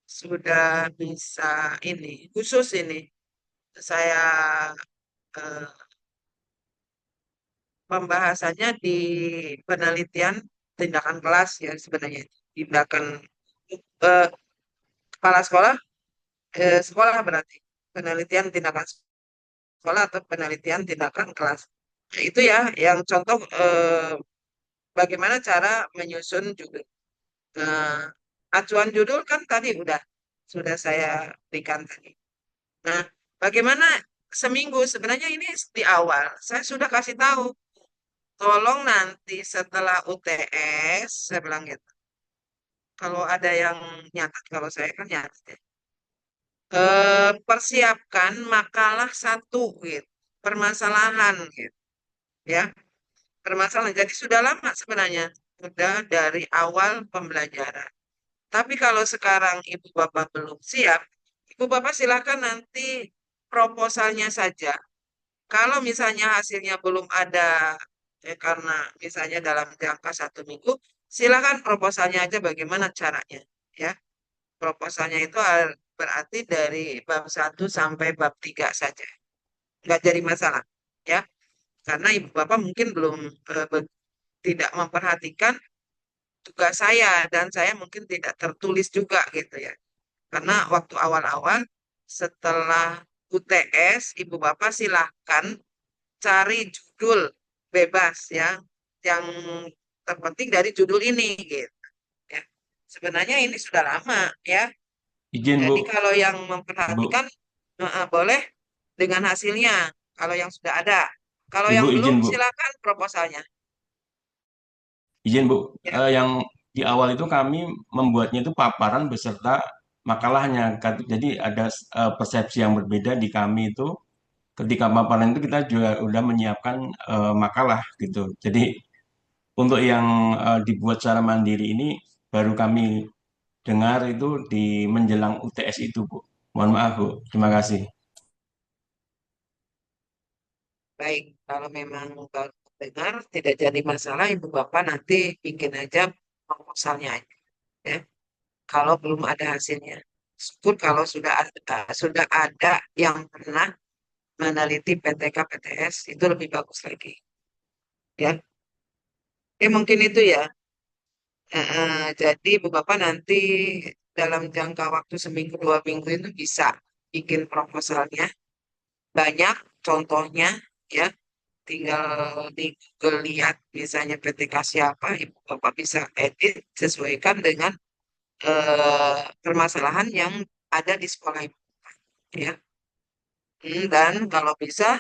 sudah bisa ini khusus ini saya eh, pembahasannya di penelitian tindakan kelas, ya, sebenarnya tindakan eh, kepala sekolah, sekolah berarti penelitian tindakan sekolah atau penelitian tindakan kelas. Nah, itu ya yang contoh bagaimana cara menyusun judul. Nah, acuan judul kan tadi sudah saya berikan tadi. Nah, bagaimana seminggu sebenarnya ini di awal saya sudah kasih tahu, tolong nanti setelah UTS saya bilang gitu. Kalau ada yang nyatat, kalau saya kan nyatat, ya. Persiapkan makalah satu gitu, permasalahan gitu, ya, permasalahan. Jadi sudah lama sebenarnya, sudah dari awal pembelajaran. Tapi kalau sekarang Ibu Bapak belum siap, Ibu Bapak silakan nanti proposalnya saja Kalau misalnya hasilnya belum ada, karena misalnya dalam jangka 1 minggu, silakan proposalnya aja bagaimana caranya. Ya, proposalnya itu berarti dari bab 1 sampai bab 3 saja. Nggak jadi masalah. Ya, karena ibu bapak mungkin belum tidak memperhatikan tugas saya dan saya mungkin tidak tertulis juga gitu ya. Karena waktu awal-awal setelah UTS, ibu bapak silahkan cari judul bebas ya, yang terpenting dari judul ini gitu ya. Sebenarnya ini sudah lama ya. Izin Jadi Bu, kalau yang Bu, memperhatikan boleh dengan hasilnya kalau yang sudah ada. Kalau Ibu yang belum izin Bu, silakan proposalnya. izin Bu. Ya. Yang di awal itu kami membuatnya itu paparan beserta makalahnya. Jadi ada persepsi yang berbeda di kami itu. Ketika paparan itu kita juga udah menyiapkan makalah gitu. Jadi untuk yang dibuat secara mandiri ini baru kami dengar itu di menjelang UTS itu, Bu. Mohon maaf, Bu. Terima kasih. Baik, kalau memang baru dengar tidak jadi masalah, ibu bapak nanti bikin aja proposalnya aja. Ya. Kalau belum ada hasilnya. Syukur kalau sudah ada yang pernah meneliti PTK PTS itu lebih bagus lagi. Ya, mungkin itu ya. Jadi ibu bapak nanti dalam jangka waktu 1 minggu 2 minggu itu bisa bikin proposalnya banyak contohnya ya. Tinggal di Google lihat misalnya PTK siapa, ibu bapak bisa edit sesuaikan dengan permasalahan yang ada di sekolah ibu ya. Dan kalau bisa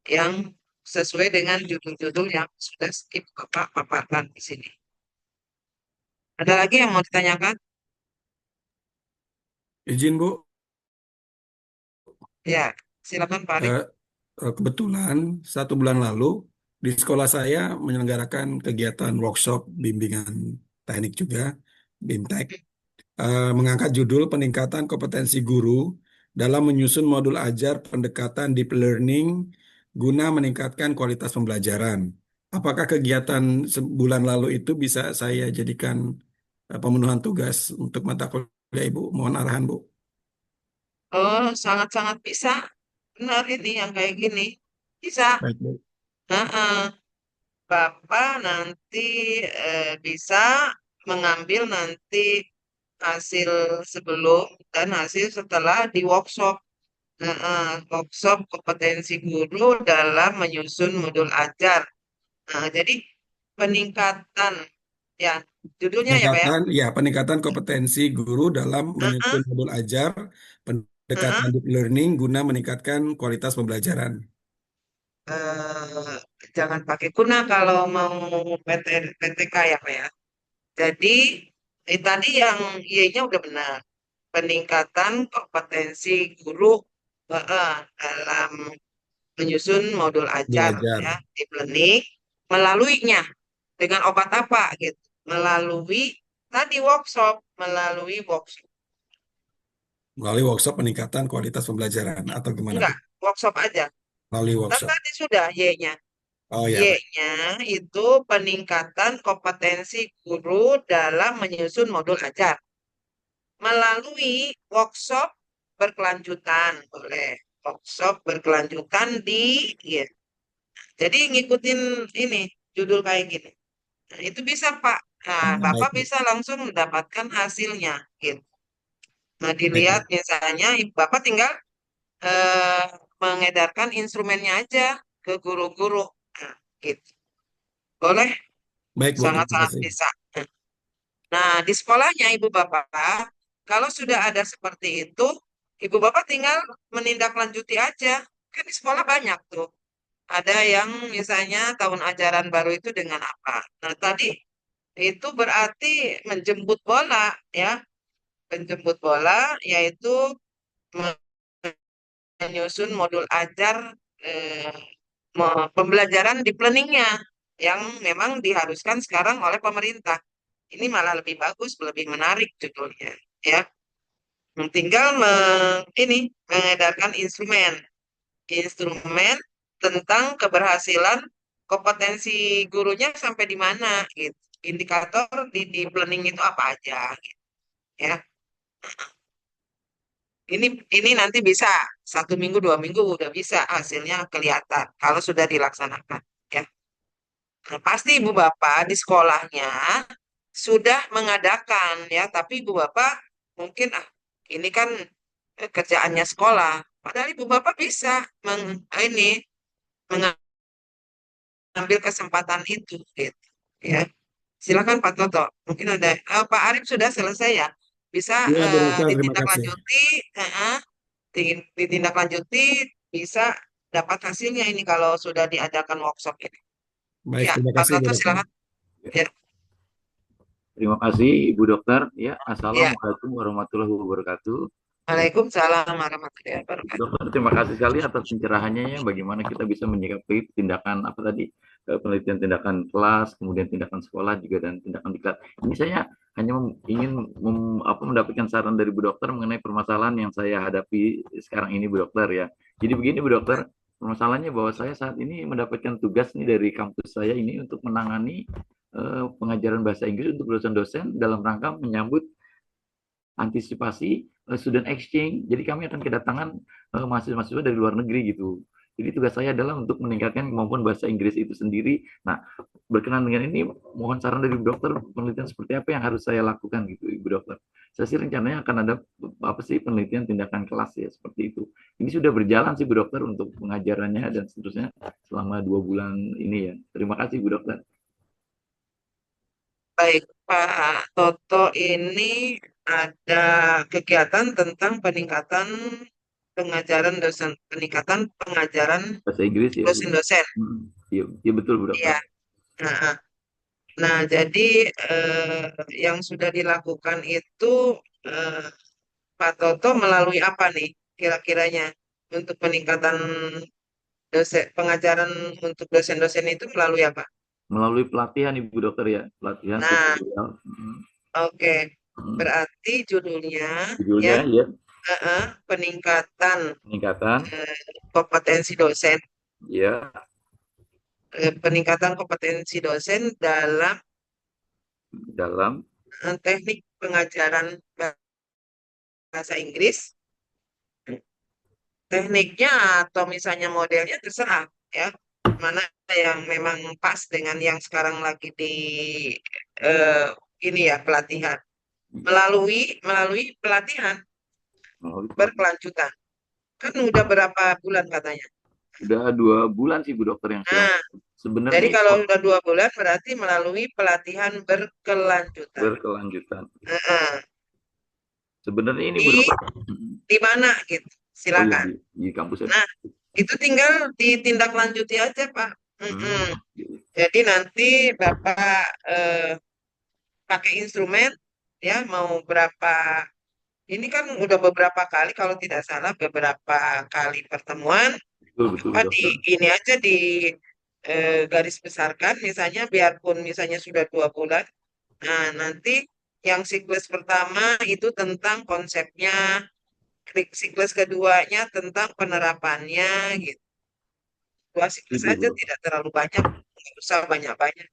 yang sesuai dengan judul-judul yang sudah ibu bapak paparkan di sini. Ada lagi yang mau ditanyakan? Izin Bu, Ya, silakan Pak Arif. eh, kebetulan 1 bulan lalu di sekolah saya menyelenggarakan kegiatan workshop bimbingan teknik juga, BIMTEK, mengangkat judul peningkatan kompetensi guru dalam menyusun modul ajar pendekatan deep learning guna meningkatkan kualitas pembelajaran. Apakah kegiatan sebulan lalu itu bisa saya jadikan pemenuhan tugas untuk mata kuliah Ibu? Mohon arahan Bu. Oh, sangat-sangat bisa. Benar ini yang kayak gini. Bisa. Baik Bu. Heeh. Bapak nanti bisa mengambil nanti hasil sebelum dan hasil setelah di workshop. Workshop kompetensi guru dalam menyusun modul ajar. Nah, jadi peningkatan ya judulnya ya Pak ya. Peningkatan kompetensi guru dalam Heeh, menyusun modul ajar, pendekatan heeh. deep learning guna meningkatkan kualitas pembelajaran. Eh, Jangan pakai kuna kalau mau PTK ya Pak ya. Jadi tadi yang Y-nya udah benar. Peningkatan kompetensi guru dalam menyusun modul ajar Belajar. ya di learning melaluinya dengan obat apa gitu. Melalui tadi workshop. Melalui workshop peningkatan kualitas pembelajaran atau gimana Bu? Enggak, workshop aja. Melalui Dan workshop. tadi sudah Y-nya. Oh ya, baik. Y-nya itu peningkatan kompetensi guru dalam menyusun modul ajar melalui workshop berkelanjutan, boleh. Workshop berkelanjutan ya. Jadi ngikutin ini judul kayak gini. Nah, itu bisa Pak. Nah, Baik Bapak Bu. bisa langsung mendapatkan hasilnya gitu. Nah, Baik dilihat Bu. misalnya Bapak tinggal eh, mengedarkan instrumennya aja ke guru-guru. Nah, gitu. Boleh, Baik Bu, terima sangat-sangat kasih. bisa. Nah, di sekolahnya Ibu Bapak, kalau sudah ada seperti itu, Ibu Bapak tinggal menindaklanjuti aja. Kan di sekolah banyak tuh. Ada yang misalnya tahun ajaran baru itu dengan apa. Nah, tadi itu berarti menjemput bola, ya. Menjemput bola yaitu menyusun modul ajar eh, pembelajaran di planningnya yang memang diharuskan sekarang oleh pemerintah. Ini malah lebih bagus, lebih menarik judulnya, ya. Tinggal ini mengedarkan instrumen, tentang keberhasilan kompetensi gurunya sampai di mana gitu. Indikator di planning itu apa aja gitu, ya. Ini nanti bisa 1 minggu 2 minggu udah bisa hasilnya kelihatan kalau sudah dilaksanakan, ya. Nah, pasti ibu bapak di sekolahnya sudah mengadakan, ya, tapi ibu bapak mungkin ini kan kerjaannya sekolah. Padahal ibu bapak bisa ini mengambil kesempatan itu, gitu, ya. Silakan Pak Toto. Mungkin ada Pak Arif sudah selesai ya. Bisa Iya, Bu Dokter, terima kasih. ditindaklanjuti, ditindaklanjuti bisa dapat hasilnya ini kalau sudah diadakan workshop ini. Baik, Ya, terima Pak kasih, Bu Toto Dokter. silakan. Ya, Terima kasih Ibu Dokter. Ya, ya. Assalamualaikum warahmatullahi wabarakatuh. Waalaikumsalam warahmatullahi Ibu wabarakatuh. Dokter, terima kasih sekali atas pencerahannya ya, bagaimana kita bisa menyikapi tindakan apa tadi, penelitian tindakan kelas, kemudian tindakan sekolah juga dan tindakan diklat. Ini saya hanya ingin mendapatkan saran dari Bu Dokter mengenai permasalahan yang saya hadapi sekarang ini Bu Dokter ya. Jadi begini Bu Dokter, permasalahannya bahwa saya saat ini mendapatkan tugas nih dari kampus saya ini untuk menangani pengajaran bahasa Inggris untuk dosen-dosen dalam rangka menyambut antisipasi student exchange. Jadi kami akan kedatangan mahasiswa-mahasiswa dari luar negeri gitu. Jadi tugas saya adalah untuk meningkatkan kemampuan bahasa Inggris itu sendiri. Nah, berkenan dengan ini, mohon saran dari Bu Dokter, penelitian seperti apa yang harus saya lakukan gitu, Ibu Dokter. Saya sih rencananya akan ada apa sih penelitian tindakan kelas ya seperti itu. Ini sudah berjalan sih Bu Dokter untuk pengajarannya dan seterusnya selama 2 bulan ini ya. Terima kasih Bu Dokter. Baik, Pak Toto ini ada kegiatan tentang peningkatan pengajaran Bahasa Inggris ya. dosen-dosen. Iya, iya betul Bu Dokter. Iya. Nah, nah, jadi yang sudah dilakukan itu Pak Toto melalui apa nih kira-kiranya untuk peningkatan pengajaran untuk dosen-dosen itu melalui apa? Melalui pelatihan Ibu Dokter ya, pelatihan Nah, tutorial. oke. Berarti judulnya ya Judulnya ya, peningkatan peningkatan kompetensi dosen, ya peningkatan kompetensi dosen dalam dalam teknik pengajaran bahasa Inggris. Tekniknya atau misalnya modelnya terserah, ya, mana yang memang pas dengan yang sekarang lagi di eh, ini ya pelatihan melalui pelatihan berkelanjutan, kan udah berapa bulan katanya. udah 2 bulan sih Bu Dokter yang saya Nah, sebenarnya jadi kalau udah 2 bulan berarti melalui pelatihan berkelanjutan. berkelanjutan. Heeh. Sebenarnya ini Bu Di Dokter. di mana gitu? Oh iya, Silakan. di kampus saya. Nah, itu tinggal ditindaklanjuti aja, Pak. Jadi nanti Bapak pakai instrumen, ya, mau berapa, ini kan udah beberapa kali kalau tidak salah beberapa kali pertemuan, Betul betul Bu Pak, Dokter. ini aja di garis besarkan misalnya biarpun misalnya sudah 2 bulan. Nah, nanti yang siklus pertama itu tentang konsepnya, siklus keduanya tentang penerapannya gitu. 2 siklus Itu Bu saja, Dokter. tidak terlalu banyak, nggak usah banyak-banyak.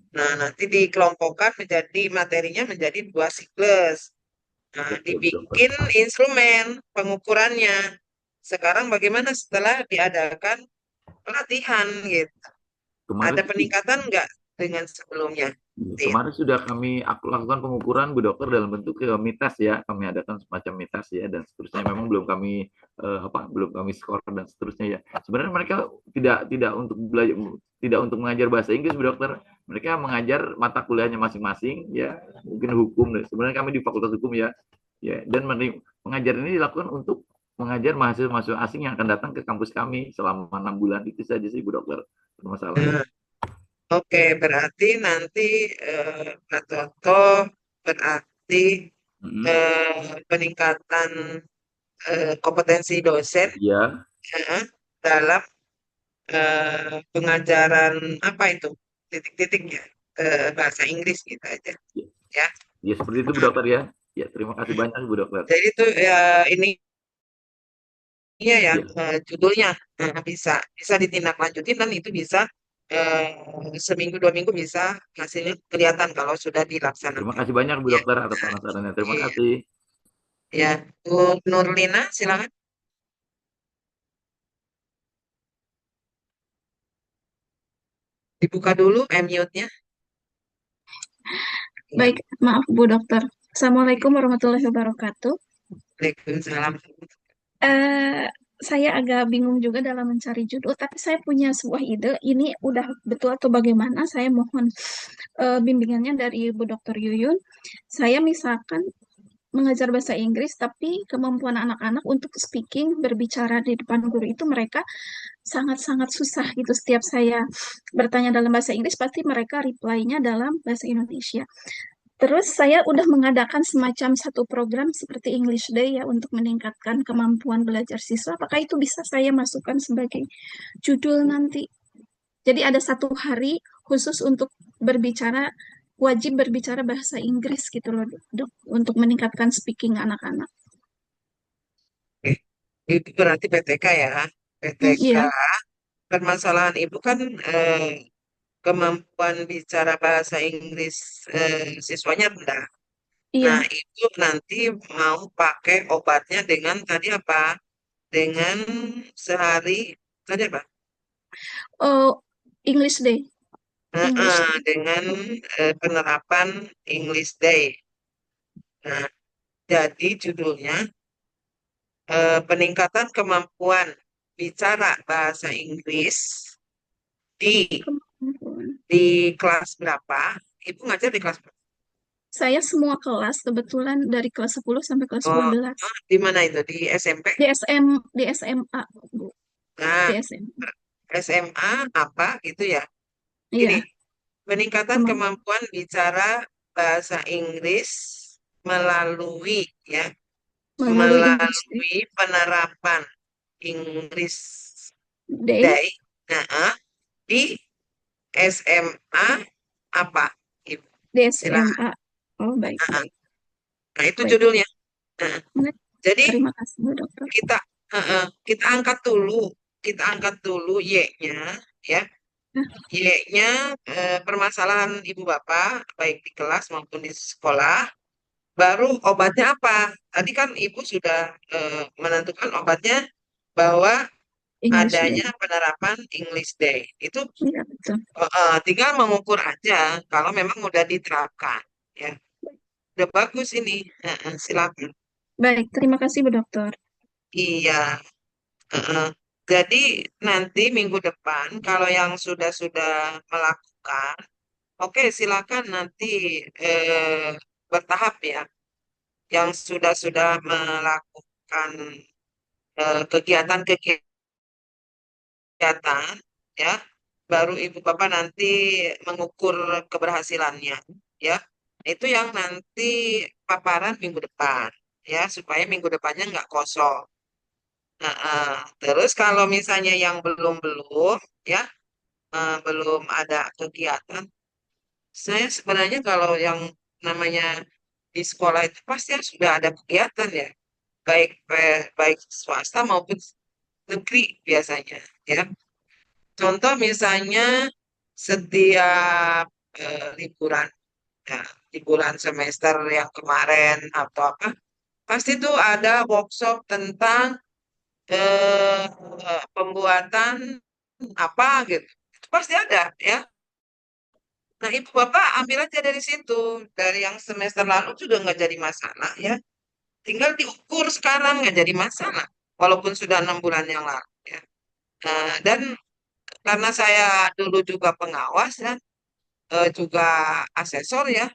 Nah, nanti dikelompokkan menjadi materinya menjadi 2 siklus. Nah, Betul, Bu Dokter. dibikin instrumen pengukurannya. Sekarang bagaimana setelah diadakan pelatihan gitu? Kemarin Ada peningkatan nggak dengan sebelumnya? Gitu. Kemarin sudah kami lakukan pengukuran Bu Dokter dalam bentuk mitas ya, kami adakan semacam mitas ya dan seterusnya. Memang belum kami belum kami skor dan seterusnya ya. Sebenarnya mereka tidak untuk belajar, tidak untuk mengajar bahasa Inggris Bu Dokter. Mereka mengajar mata kuliahnya masing-masing ya, mungkin hukum. Sebenarnya kami di Fakultas Hukum ya. Ya, dan pengajaran ini dilakukan untuk mengajar mahasiswa-mahasiswa asing yang akan datang ke kampus kami selama 6 bulan. Itu saja sih Bu Dokter permasalahannya. Oke, berarti nanti Pak Toto berarti peningkatan kompetensi dosen Ya, dalam pengajaran apa itu titik-titiknya bahasa Inggris gitu aja, ya. ya seperti itu Bu Dokter ya. Ya, terima kasih banyak Bu Dokter. Jadi itu ya ini Iya ya, Ya, judulnya bisa bisa ditindaklanjuti dan itu bisa seminggu 2 minggu bisa hasilnya kelihatan kalau sudah terima dilaksanakan. kasih banyak Bu Ya, Dokter atas saran-sarannya. Terima iya. kasih. Ya, Bu Nurlina, silakan dibuka dulu mute-nya. Ya, Baik, maaf Bu Dokter. Assalamualaikum warahmatullahi wabarakatuh. Waalaikumsalam. Eh, saya agak bingung juga dalam mencari judul, tapi saya punya sebuah ide. Ini udah betul atau bagaimana? Saya mohon bimbingannya dari Bu Dokter Yuyun. Saya misalkan mengajar bahasa Inggris, tapi kemampuan anak-anak untuk speaking, berbicara di depan guru itu mereka sangat-sangat susah gitu. Setiap saya bertanya dalam bahasa Inggris, pasti mereka reply-nya dalam bahasa Indonesia. Terus saya udah mengadakan semacam satu program seperti English Day ya untuk meningkatkan kemampuan belajar siswa. Apakah itu bisa saya masukkan sebagai judul nanti? Jadi ada satu hari khusus untuk berbicara, wajib berbicara bahasa Inggris gitu loh, Dok, untuk meningkatkan speaking anak-anak. Oke. Itu berarti PTK ya. PTK. Iya, Permasalahan Ibu kan kemampuan bicara bahasa Inggris siswanya rendah. Nah, iya. itu nanti mau pakai obatnya dengan tadi apa? Dengan sehari, tadi apa? Oh, English Day, English Day. Dengan penerapan English Day. Nah, jadi judulnya peningkatan kemampuan bicara bahasa Inggris di Kemampuan. di kelas berapa? Ibu ngajar di kelas berapa? Saya semua kelas kebetulan dari kelas 10 sampai kelas dua Oh, belas di mana itu? Di SMP? Di di SMA, Bu. Nah, Di SMA. SMA apa gitu ya? Gini, Iya, peningkatan kemampuan kemampuan bicara bahasa Inggris melalui ya, melalui English Day. melalui penerapan English Day, Day. Nah, di SMA apa? Ibu, di silakan. SMA. Oh, baik, Nah, baik. nah, itu Baik. judulnya. Nah, Baik. jadi Terima kasih, Bu Dokter. kita angkat dulu Y-nya ya. Nah, Y-nya permasalahan ibu bapak baik di kelas maupun di sekolah. Baru obatnya apa? Tadi kan ibu sudah menentukan obatnya bahwa English Day. adanya penerapan English Day. Itu Iya, betul. tinggal mengukur aja kalau memang udah diterapkan. Ya, udah bagus ini. Silakan. Baik, terima kasih, Bu Dokter. Iya. Heeh. Jadi nanti minggu depan kalau yang sudah melakukan, oke silakan nanti bertahap ya. Yang sudah melakukan kegiatan-kegiatan ya, baru ibu bapak nanti mengukur keberhasilannya ya. Itu yang nanti paparan minggu depan ya, supaya minggu depannya nggak kosong. Terus kalau misalnya yang belum ya belum ada kegiatan. Saya sebenarnya kalau yang namanya di sekolah itu pasti sudah ada kegiatan ya, baik swasta maupun negeri biasanya. Ya, contoh misalnya setiap liburan, ya, liburan semester yang kemarin atau apa, pasti tuh ada workshop tentang pembuatan apa gitu. Itu pasti ada ya. Nah, ibu bapak ambil aja dari situ. Dari yang semester lalu sudah nggak jadi masalah ya. Tinggal diukur sekarang nggak jadi masalah. Walaupun sudah 6 bulan yang lalu ya. Dan karena saya dulu juga pengawas dan juga asesor ya.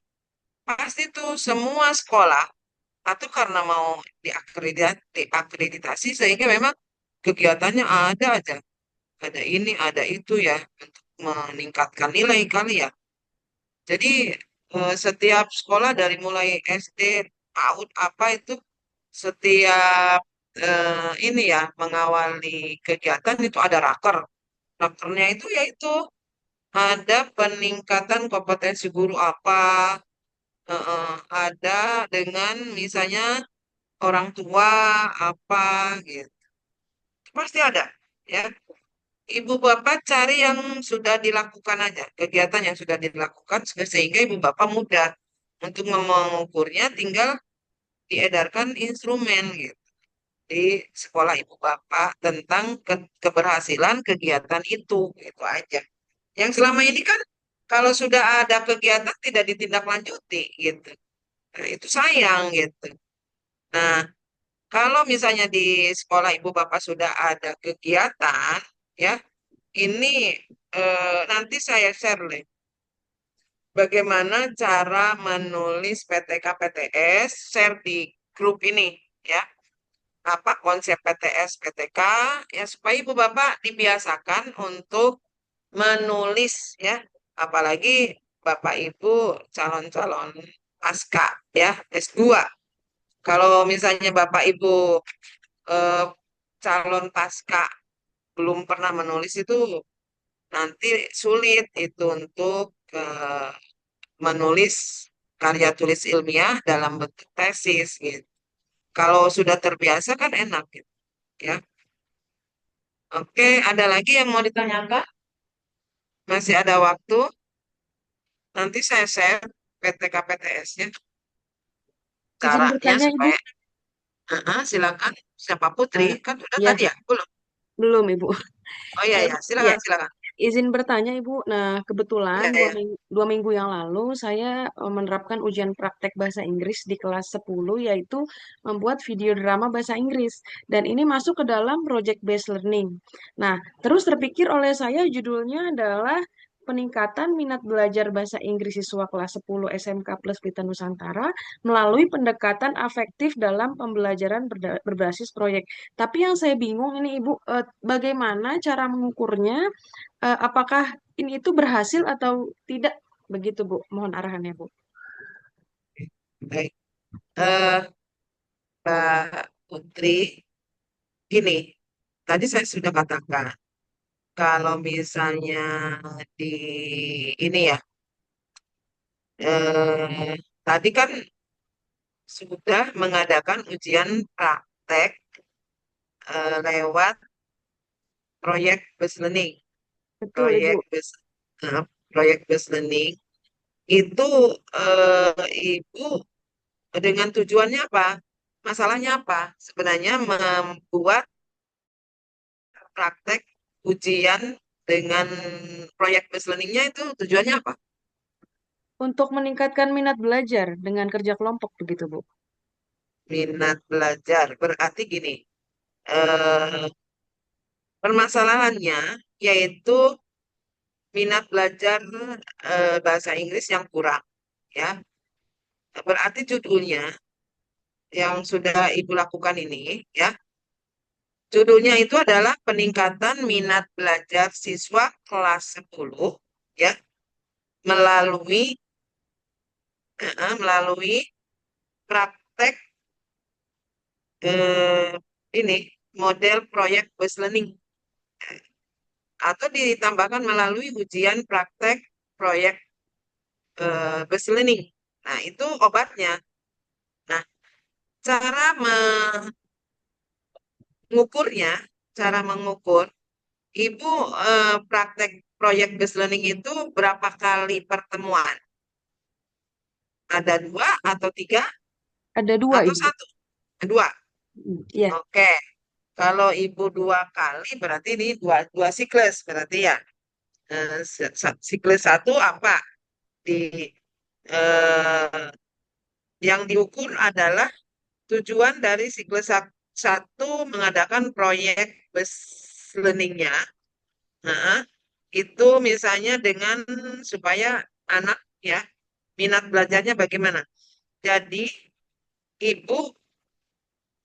Pasti tuh semua sekolah atau karena mau diakreditasi sehingga memang kegiatannya ada aja. Ada ini, ada itu ya. Untuk meningkatkan nilai kali ya. Jadi setiap sekolah dari mulai SD, PAUD apa itu setiap ini ya mengawali kegiatan itu ada raker. Rakernya itu yaitu ada peningkatan kompetensi guru apa, ada dengan misalnya orang tua apa gitu. pasti ada. Ya, ibu bapak cari yang sudah dilakukan aja, kegiatan yang sudah dilakukan sehingga ibu bapak mudah untuk mengukurnya, tinggal diedarkan instrumen gitu di sekolah ibu bapak tentang keberhasilan kegiatan itu, gitu aja. Yang selama ini kan kalau sudah ada kegiatan tidak ditindaklanjuti gitu. Nah, itu sayang gitu. Nah, kalau misalnya di sekolah ibu bapak sudah ada kegiatan, ya, ini nanti saya share deh bagaimana cara menulis PTK PTS, share di grup ini, ya. Apa konsep PTS PTK, ya, supaya ibu bapak dibiasakan untuk menulis, ya, apalagi bapak ibu calon-calon pasca, ya, S2. Kalau misalnya bapak ibu eh, calon pasca belum pernah menulis itu nanti sulit itu untuk menulis karya tulis ilmiah dalam bentuk tesis gitu. Kalau sudah terbiasa kan enak gitu, ya. Oke, ada lagi yang mau ditanyakan? Masih ada waktu. Nanti saya share PTK PTS-nya Izin caranya bertanya, Ibu. supaya silakan. Siapa Putri? Eh, Kan udah ya, tadi ya? Belum. belum, Ibu. Oh iya ya, Ya, silakan silakan. izin bertanya, Ibu. Nah, kebetulan Iya ya. 2 minggu yang lalu saya menerapkan ujian praktek bahasa Inggris di kelas 10, yaitu membuat video drama bahasa Inggris. Dan ini masuk ke dalam project based learning. Nah, terus terpikir oleh saya judulnya adalah peningkatan minat belajar bahasa Inggris siswa kelas 10 SMK plus Pelita Nusantara melalui pendekatan afektif dalam pembelajaran berbasis proyek. Tapi yang saya bingung ini Ibu, bagaimana cara mengukurnya? Apakah ini itu berhasil atau tidak? Begitu Bu, mohon arahannya Bu. Baik. Eh, Mbak Putri, gini, tadi saya sudah katakan, kalau misalnya di ini ya, tadi kan sudah mengadakan ujian praktek lewat proyek based learning. Betul Ibu. Proyek based, proyek based learning itu ibu dengan tujuannya apa? Masalahnya apa? Sebenarnya membuat praktek ujian dengan proyek based learning-nya itu tujuannya apa? Untuk meningkatkan minat belajar dengan kerja kelompok begitu Bu. Minat belajar. Berarti gini, eh, permasalahannya yaitu minat belajar bahasa Inggris yang kurang, ya. Berarti judulnya yang sudah Ibu lakukan ini, ya, judulnya itu adalah peningkatan minat belajar siswa kelas 10, ya, melalui melalui praktek eh, ini model proyek based learning, atau ditambahkan melalui ujian praktek proyek based learning. Nah, itu obatnya. Nah, cara mengukurnya, cara mengukur, Ibu praktek proyek based learning itu berapa kali pertemuan? Ada 2 atau 3 Ada 2 atau Ibu. 1? 2. Iya, Oke. Kalau Ibu 2 kali berarti ini dua siklus berarti ya. Siklus 1 apa? Di eh, yang diukur adalah tujuan dari siklus 1 mengadakan proyek based learning-nya. Nah, itu misalnya dengan supaya anak, ya, minat belajarnya bagaimana. Jadi ibu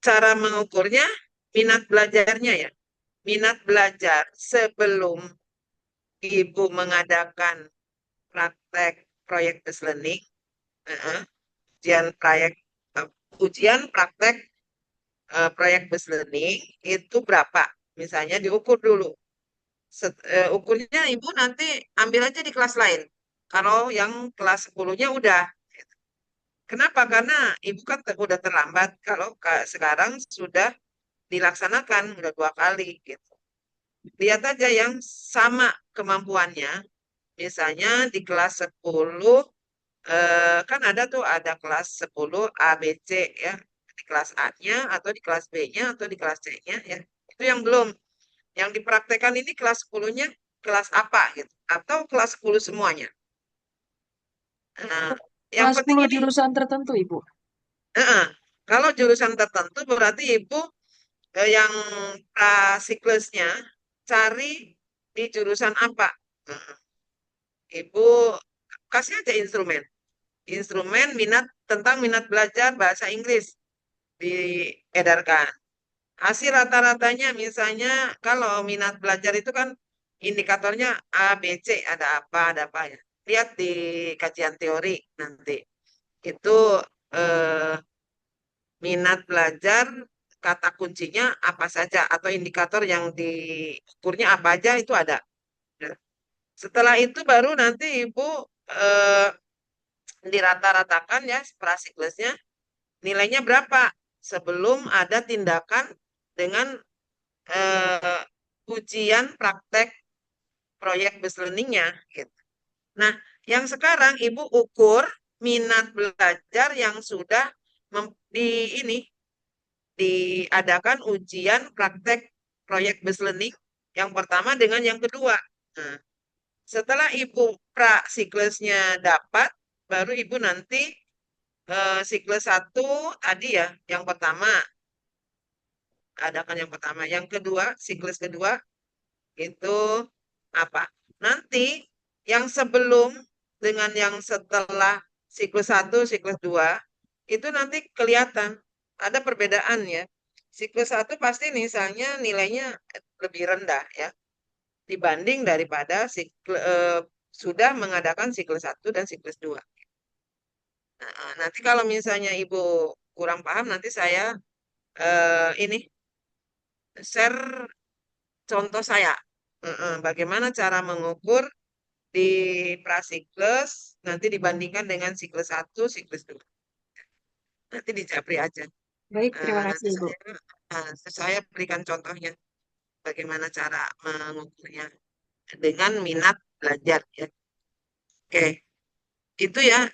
cara mengukurnya minat belajarnya, ya. Minat belajar sebelum ibu mengadakan praktek proyek based learning, uh, ujian proyek ujian praktek proyek based learning itu berapa? Misalnya diukur dulu. Ukurnya ibu nanti ambil aja di kelas lain. Kalau yang kelas 10-nya udah. Kenapa? Karena ibu kan udah terlambat kalau sekarang sudah dilaksanakan, udah 2 kali gitu. Lihat aja yang sama kemampuannya. Misalnya di kelas 10, kan ada tuh, ada kelas 10 A, B, C ya. Di kelas A-nya, atau di kelas B-nya, atau di kelas C-nya ya. Itu yang belum. Yang dipraktekkan ini kelas 10-nya kelas apa gitu. Atau kelas 10 semuanya. Nah, yang Kelas penting 10 ini, jurusan tertentu, Ibu. kalau jurusan tertentu berarti Ibu yang prasiklusnya cari di jurusan apa. Nah, Ibu kasih aja instrumen. Instrumen tentang minat belajar bahasa Inggris diedarkan. Hasil rata-ratanya misalnya kalau minat belajar itu kan indikatornya A, B, C, ada apa ya. Lihat di kajian teori nanti. Itu eh, minat belajar, kata kuncinya apa saja atau indikator yang diukurnya apa aja itu ada. Ya. Setelah itu baru nanti Ibu eh, dirata-ratakan ya prasiklusnya nilainya berapa sebelum ada tindakan dengan eh, ujian praktek proyek based learning-nya gitu. Nah, yang sekarang Ibu ukur minat belajar yang sudah di ini diadakan ujian praktek proyek based learning yang pertama dengan yang kedua. Nah, setelah Ibu siklusnya dapat, baru Ibu nanti siklus 1 tadi ya, yang pertama, adakan yang pertama. Yang kedua, siklus kedua, itu apa? Nanti yang sebelum dengan yang setelah siklus 1, siklus 2, itu nanti kelihatan ada perbedaan ya. Siklus 1 pasti misalnya nilainya lebih rendah ya dibanding daripada sudah mengadakan siklus 1 dan siklus 2. Nah, nanti kalau misalnya Ibu kurang paham, nanti saya ini share contoh saya. Bagaimana cara mengukur di prasiklus, nanti dibandingkan dengan siklus 1, siklus 2. Nanti di Japri aja. Baik, terima kasih, Nanti Ibu. saya berikan contohnya bagaimana cara mengukurnya dengan minat belajar ya. Oke, itu ya.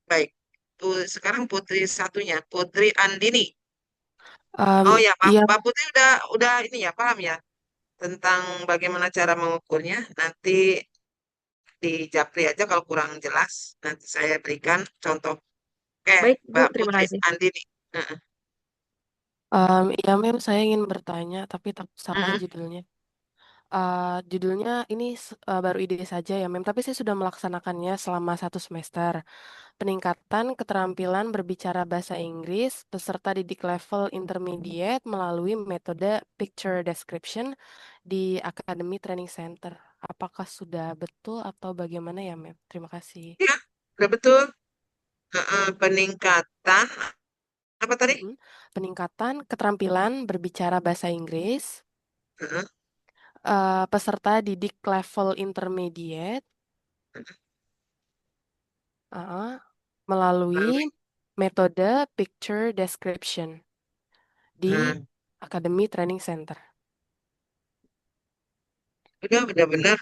Baik. Tuh, sekarang Putri satunya, Putri Andini. Oh ya, Iya, Pak Putri udah ini ya, paham ya tentang bagaimana cara mengukurnya. Nanti di Japri aja kalau kurang jelas, nanti saya berikan contoh. Oke, Baik, Bu, Mbak terima Putri kasih. Andini. Heeh. iya Mem, saya ingin bertanya, tapi takut salah Heeh. judulnya. Judulnya ini baru ide saja ya Mem, tapi saya sudah melaksanakannya selama 1 semester. Peningkatan keterampilan berbicara bahasa Inggris peserta didik level intermediate melalui metode picture description di Academy Training Center. Apakah sudah betul atau bagaimana ya Mem? Terima kasih. Ya, udah betul. Peningkatan apa tadi? Mm-mm. Peningkatan keterampilan berbicara bahasa Inggris Heeh. peserta didik level intermediate uh, melalui Melalui. metode picture description di Nah, Academy Training Center. udah benar.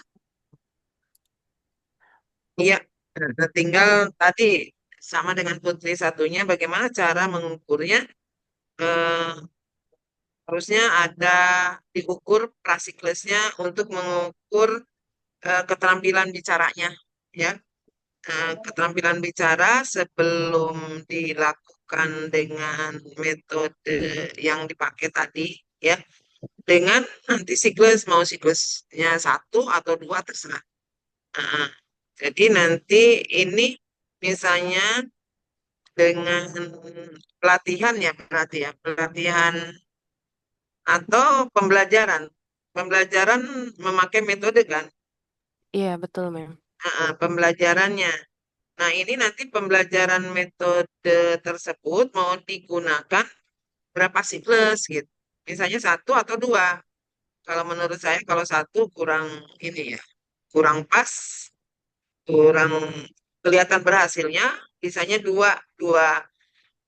Iya. Nah, tinggal tadi sama dengan Putri satunya, bagaimana cara mengukurnya? Eh, Harusnya ada diukur prasiklusnya untuk mengukur keterampilan bicaranya, ya. Keterampilan bicara sebelum dilakukan dengan metode yang dipakai tadi, ya, dengan nanti siklus mau siklusnya 1 atau 2 terserah. Nah, jadi nanti ini misalnya dengan pelatihan ya berarti ya pelatihan atau pembelajaran. Pembelajaran memakai metode kan, Iya, betul, Mem. pembelajarannya. Nah, ini nanti pembelajaran metode tersebut mau digunakan berapa siklus gitu. Misalnya 1 atau 2. Kalau menurut saya kalau 1 kurang ini ya, kurang pas, kurang kelihatan berhasilnya. Misalnya dua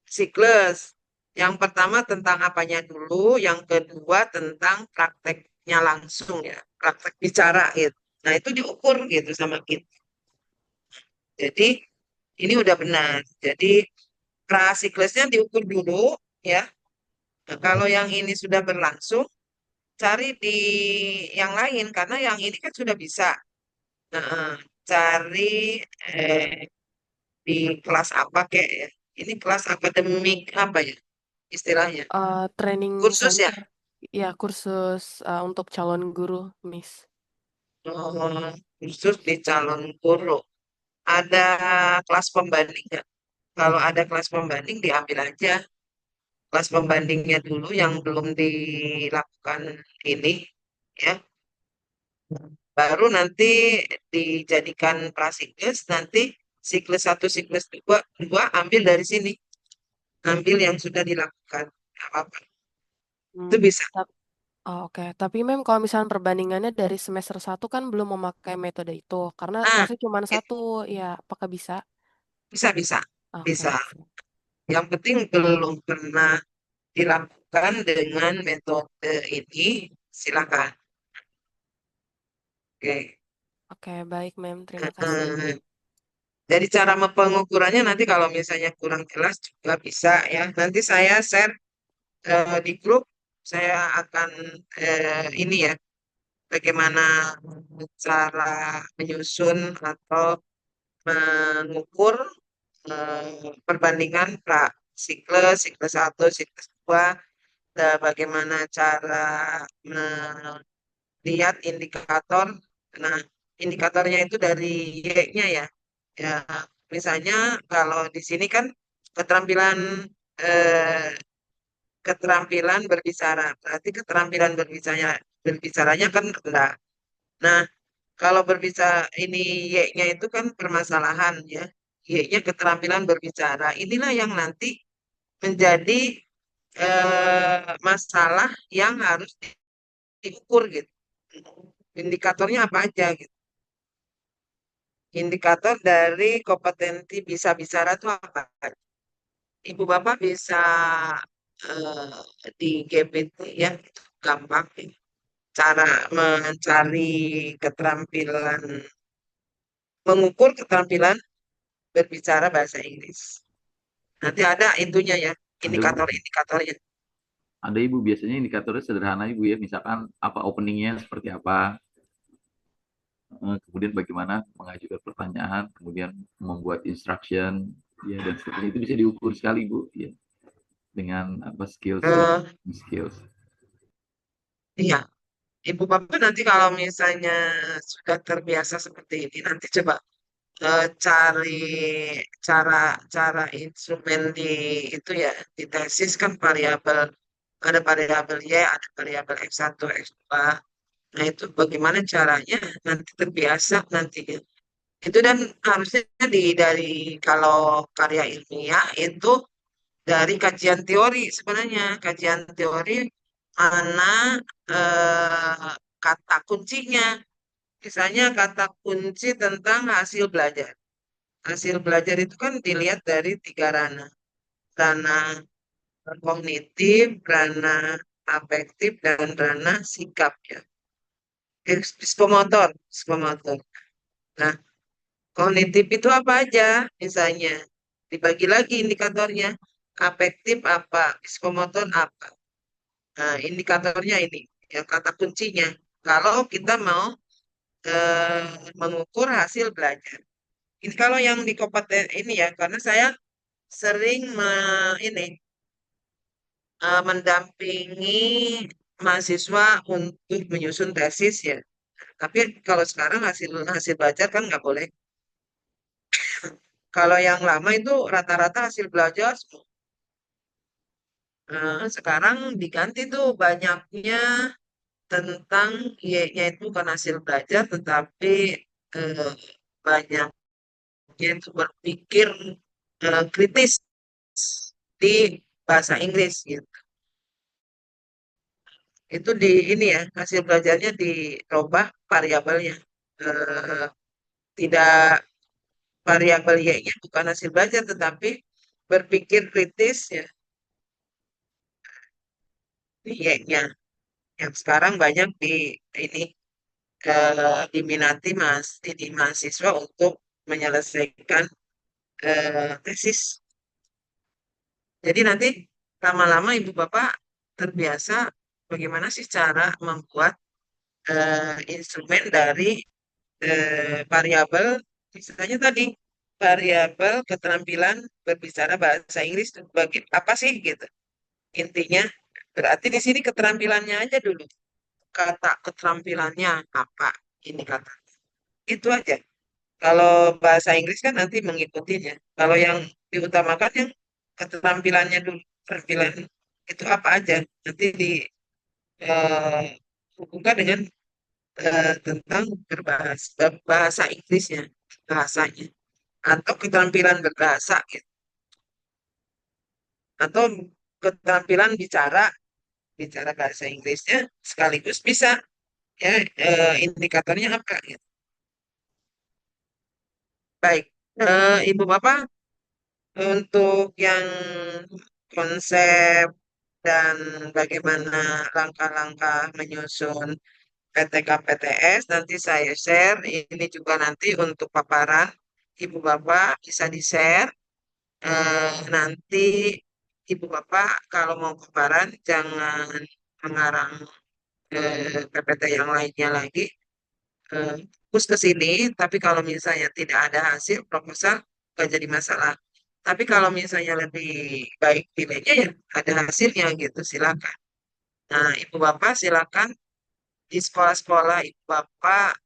siklus. Yang pertama tentang apanya dulu, yang kedua tentang prakteknya langsung ya, praktek bicara gitu. Nah, itu diukur gitu sama kita. Jadi ini udah benar. Jadi prasiklusnya diukur dulu ya. Nah, kalau yang ini sudah berlangsung, cari di yang lain karena yang ini kan sudah bisa. Nah, cari eh, di kelas apa kek ya? Ini kelas akademik apa ya istilahnya? Training Kursus ya? center, ya kursus untuk calon guru, Miss. Oh, kursus di calon guru. Ada kelas pembanding nggak? Kalau ada kelas pembanding diambil aja kelas pembandingnya dulu yang belum dilakukan ini ya. Baru nanti dijadikan prasiklus, nanti siklus satu, siklus dua ambil dari sini, ambil yang sudah dilakukan. Nggak apa-apa. Itu Hmm, bisa. tap- oke. Tapi Mem, kalau misalnya perbandingannya dari semester satu kan belum memakai metode itu, karena Nah, kelasnya cuma it- satu, ya apakah bisa? bisa bisa Oke, bisa. Yang penting belum pernah dilakukan dengan metode ini, silakan. Oke. oke, baik Mem, terima kasih. Eh, Dari cara pengukurannya nanti kalau misalnya kurang jelas juga bisa ya. Nanti saya share di grup, saya akan ini ya, bagaimana cara menyusun atau mengukur perbandingan siklus, siklus satu, siklus dua, dan bagaimana cara melihat indikator. Nah, indikatornya itu dari Y-nya ya. Ya, misalnya kalau di sini kan keterampilan eh, keterampilan berbicara, berarti keterampilan berbicaranya kan rendah. Nah, kalau berbicara ini Y-nya itu kan permasalahan ya. Y-nya keterampilan berbicara. Inilah yang nanti menjadi masalah yang harus diukur gitu. Indikatornya apa aja gitu. Indikator dari kompetensi bisa bicara itu apa? Ibu Bapak bisa di GPT ya, itu gampang. Cara mencari keterampilan, mengukur keterampilan berbicara bahasa Inggris. Nanti ada itunya ya, Ada Bu, indikator-indikatornya. ada Ibu biasanya indikatornya sederhana Ibu ya, misalkan apa openingnya seperti apa, kemudian bagaimana mengajukan pertanyaan, kemudian membuat instruction, ya dan seterusnya itu bisa diukur sekali Bu, ya dengan apa skills Eh, skills. iya, Ibu Bapak nanti kalau misalnya sudah terbiasa seperti ini, nanti coba cari cara cara instrumen di itu ya di tesis kan variabel ada variabel Y, ada variabel X1, X2. Nah, itu bagaimana caranya nanti terbiasa nantinya. Itu dan harusnya dari kalau karya ilmiah itu dari kajian teori sebenarnya. Kajian teori mana kata kuncinya. Misalnya kata kunci tentang hasil belajar. Hasil belajar itu kan dilihat dari tiga ranah. Ranah kognitif, ranah afektif, dan ranah sikap ya. Psikomotor, psikomotor. Nah, kognitif itu apa aja? Misalnya, dibagi lagi indikatornya. Afektif apa? Psikomotor apa? Nah, indikatornya ini, ya kata kuncinya. Kalau kita mau mengukur hasil belajar. Ini kalau yang di kompeten ini ya, karena saya sering ini mendampingi mahasiswa untuk menyusun tesis ya. Tapi kalau sekarang hasil hasil belajar kan nggak boleh. Kalau yang lama itu rata-rata hasil belajar semua. Nah, sekarang diganti tuh banyaknya tentang Y-nya itu bukan hasil belajar, tetapi eh, banyaknya itu berpikir kritis di bahasa Inggris gitu. Itu di ini ya hasil belajarnya dirubah variabelnya. Eh, Tidak variabel Y-nya bukan hasil belajar tetapi berpikir kritis ya. Y-nya yang sekarang banyak ini diminati ini mahasiswa untuk menyelesaikan tesis. Jadi nanti lama-lama ibu bapak terbiasa bagaimana sih cara membuat instrumen dari variabel, misalnya tadi variabel keterampilan berbicara bahasa Inggris itu bagi apa sih gitu. Intinya berarti di sini keterampilannya aja dulu. Kata keterampilannya apa? Ini kata. Itu aja. Kalau bahasa Inggris kan nanti mengikutinya. Kalau yang diutamakan yang keterampilannya dulu. Keterampilan itu apa aja. Nanti dihubungkan dengan tentang bahasa Inggrisnya, bahasanya. Atau keterampilan berbahasa gitu. Atau keterampilan bicara bahasa Inggrisnya sekaligus bisa ya indikatornya apa gitu. Baik, Ibu Bapak untuk yang konsep dan bagaimana langkah-langkah menyusun PTK-PTS nanti saya share. Ini juga nanti untuk paparan Ibu Bapak bisa di-share. Nanti Ibu Bapak kalau mau paparan jangan mengarang PPT yang lainnya lagi. Fokus ke sini, tapi kalau misalnya tidak ada hasil proposal, nggak jadi masalah. Tapi kalau misalnya lebih baik pilihnya ya ada hasilnya gitu, silakan. Nah, Ibu Bapak silakan di sekolah-sekolah Ibu Bapak,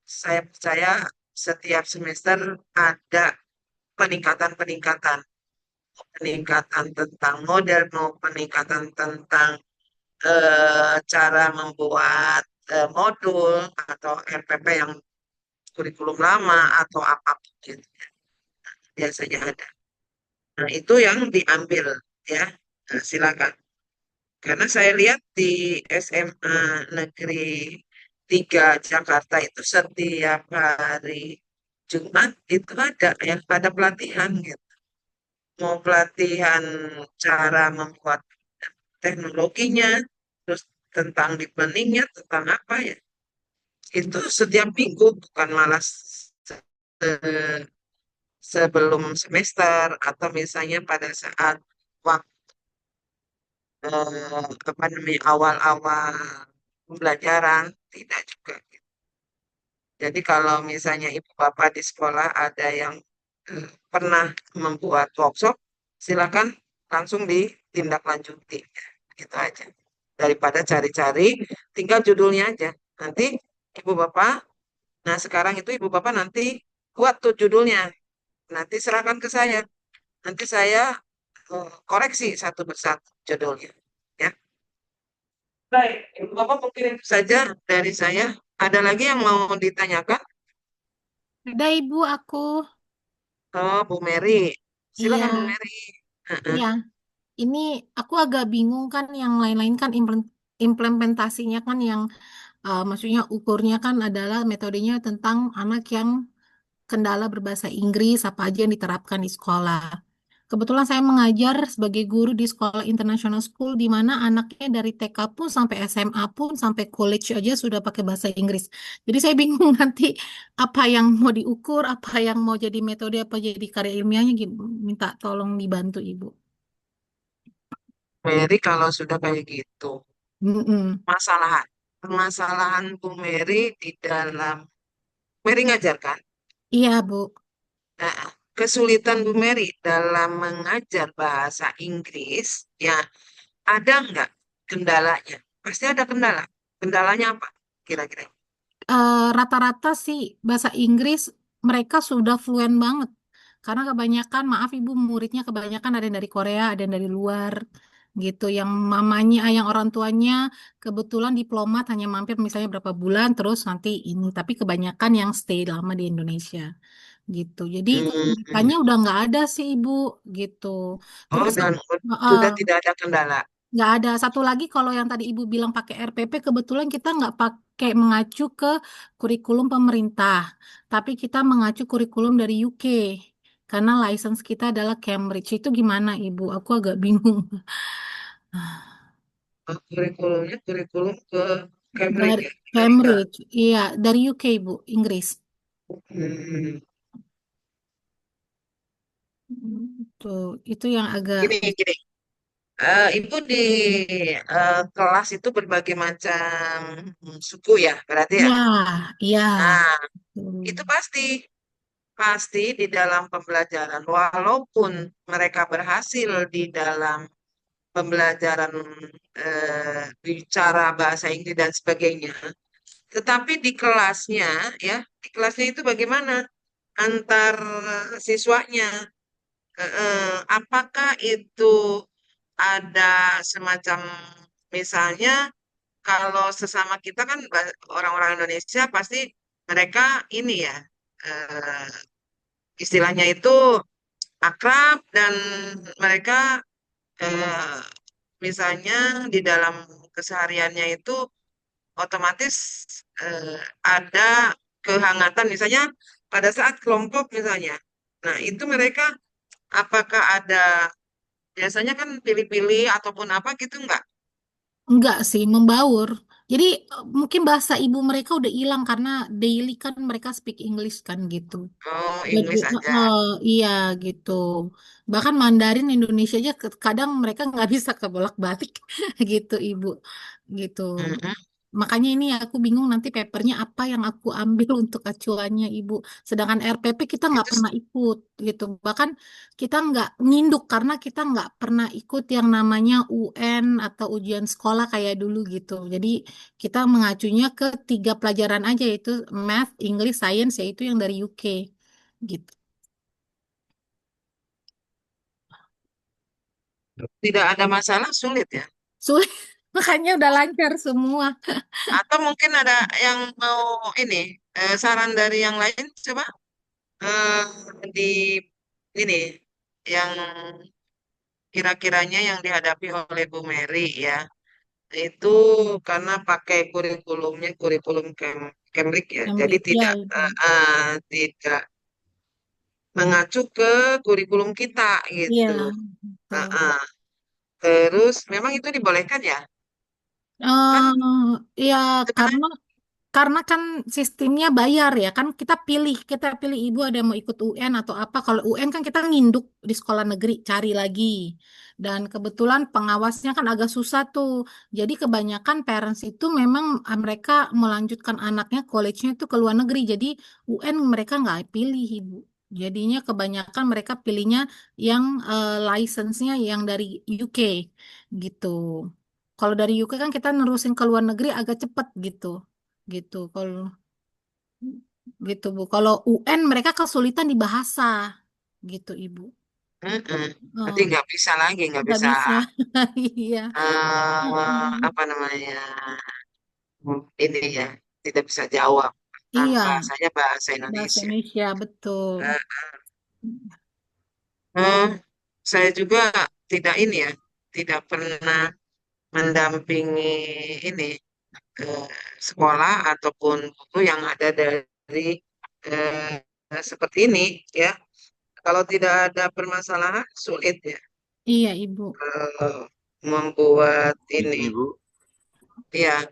saya percaya setiap semester ada peningkatan-peningkatan. Peningkatan tentang model, mau peningkatan tentang cara membuat modul atau RPP yang kurikulum lama atau apapun gitu. Biasanya ada. Nah, itu yang diambil ya. Nah, silakan. Karena saya lihat di SMA Negeri 3 Jakarta itu setiap hari Jumat itu ada ya pada pelatihan gitu. Mau pelatihan cara membuat teknologinya, terus tentang deepeningnya, tentang apa ya. Itu setiap minggu, bukan malah sebelum semester atau misalnya pada saat waktu apa namanya awal-awal pembelajaran tidak juga. Jadi kalau misalnya ibu bapak di sekolah ada yang pernah membuat workshop, silakan langsung ditindaklanjuti. Gitu aja. Daripada cari-cari, tinggal judulnya aja. Nanti ibu bapak, nah sekarang itu ibu bapak nanti buat tuh judulnya. Nanti serahkan ke saya. Nanti saya koreksi satu persatu judulnya. Ya. Baik, Ibu Bapak mungkin itu saja dari saya. Ada lagi yang mau ditanyakan? Ada ibu aku. Oh, Bu Mary. Silakan Bu Iya, Mary. Heeh. iya. Ini aku agak bingung kan yang lain-lain kan implementasinya kan yang maksudnya ukurnya kan adalah metodenya tentang anak yang kendala berbahasa Inggris apa aja yang diterapkan di sekolah. Kebetulan saya mengajar sebagai guru di sekolah international school di mana anaknya dari TK pun sampai SMA pun sampai college aja sudah pakai bahasa Inggris. Jadi saya bingung nanti apa yang mau diukur, apa yang mau jadi metode, apa jadi karya ilmiahnya, minta tolong dibantu Ibu. Mary kalau sudah kayak gitu, Mm-mm. permasalahan Bu Mary di dalam Mary ngajarkan. Iya Bu. Nah, kesulitan Bu Mary dalam mengajar bahasa Inggris, ya ada nggak kendalanya? Pasti ada kendala. Kendalanya apa? Kira-kira. Rata-rata sih bahasa Inggris mereka sudah fluen banget. Karena kebanyakan, maaf Ibu, muridnya kebanyakan ada yang dari Korea, ada yang dari luar gitu. Yang mamanya, yang orang tuanya kebetulan diplomat hanya mampir misalnya berapa bulan terus nanti ini. Tapi kebanyakan yang stay lama di Indonesia gitu. Jadi Hmm. kebanyakannya udah nggak ada sih Ibu gitu. Oh, Terus dan uh, sudah tidak ada kendala. nggak ada. Satu lagi kalau yang tadi Ibu bilang pakai RPP, kebetulan kita nggak pakai mengacu ke kurikulum pemerintah, tapi kita mengacu kurikulum dari UK. Karena license kita adalah Cambridge. Itu gimana Ibu? Aku agak bingung. Kurikulumnya kurikulum ke Cambridge Dari ya, Amerika. Cambridge, iya, dari UK, Bu, Inggris. Hmm. Tuh, itu yang agak, Gini. Ibu di kelas itu berbagai macam suku ya, berarti ya. ya, ya, Nah, itu tuh. pasti di dalam pembelajaran, walaupun mereka berhasil di dalam pembelajaran bicara bahasa Inggris dan sebagainya, tetapi di kelasnya, ya, di kelasnya itu bagaimana antar siswanya? Apakah itu ada semacam, misalnya, kalau sesama kita kan orang-orang Indonesia pasti mereka ini ya, eh, istilahnya itu akrab dan mereka eh, misalnya di dalam kesehariannya itu otomatis eh, ada kehangatan misalnya pada saat kelompok misalnya. Nah, itu mereka apakah ada biasanya kan pilih-pilih ataupun apa gitu enggak? Enggak sih, membaur. Jadi mungkin bahasa ibu mereka udah hilang karena daily kan mereka speak English kan gitu. Oh, Jadi, Inggris aja. iya gitu. Bahkan Mandarin Indonesia aja kadang mereka nggak bisa kebolak-balik gitu, Ibu. Gitu. Mm-mm. Makanya ini aku bingung nanti papernya apa yang aku ambil untuk acuannya, Ibu. Sedangkan RPP kita nggak Itu pernah ikut gitu. Bahkan kita nggak nginduk karena kita nggak pernah ikut yang namanya UN atau ujian sekolah kayak dulu gitu. Jadi kita mengacunya ke 3 pelajaran aja yaitu Math, English, Science yaitu yang dari UK gitu. tidak ada masalah sulit ya. Sulit, makanya udah lancar semua. Atau mungkin ada yang mau ini saran dari yang lain coba eh, di ini yang kira-kiranya yang dihadapi oleh Bu Mary ya itu karena pakai kurikulumnya kurikulum Cambridge ya jadi Cambridge ya tidak itu. tidak mengacu ke kurikulum kita Iya, gitu. betul. Terus memang itu dibolehkan ya kan Ya sebenarnya. karena kan sistemnya bayar ya kan kita pilih ibu ada yang mau ikut UN atau apa. Kalau UN kan kita nginduk di sekolah negeri cari lagi. Dan kebetulan pengawasnya kan agak susah tuh. Jadi kebanyakan parents itu memang mereka melanjutkan anaknya college-nya itu ke luar negeri. Jadi UN mereka nggak pilih ibu. Jadinya kebanyakan mereka pilihnya yang license-nya yang dari UK gitu. Kalau dari UK kan kita nerusin ke luar negeri agak cepet gitu. Gitu. Kalau gitu Bu. Kalau UN mereka kesulitan di bahasa gitu Ibu. Mm-mm. Berarti Oh, nggak bisa lagi nggak nggak bisa bisa. Iya. Mm-mm. apa namanya ini ya tidak bisa jawab tentang Iya, bahasanya bahasa bahasa Indonesia. Indonesia betul. Eh, eh, saya juga tidak ini ya tidak pernah mendampingi ini eh, sekolah ataupun guru yang ada dari seperti ini ya. Kalau tidak ada permasalahan sulit ya Iya Ibu. eh, membuat Izin ini Ibu. ya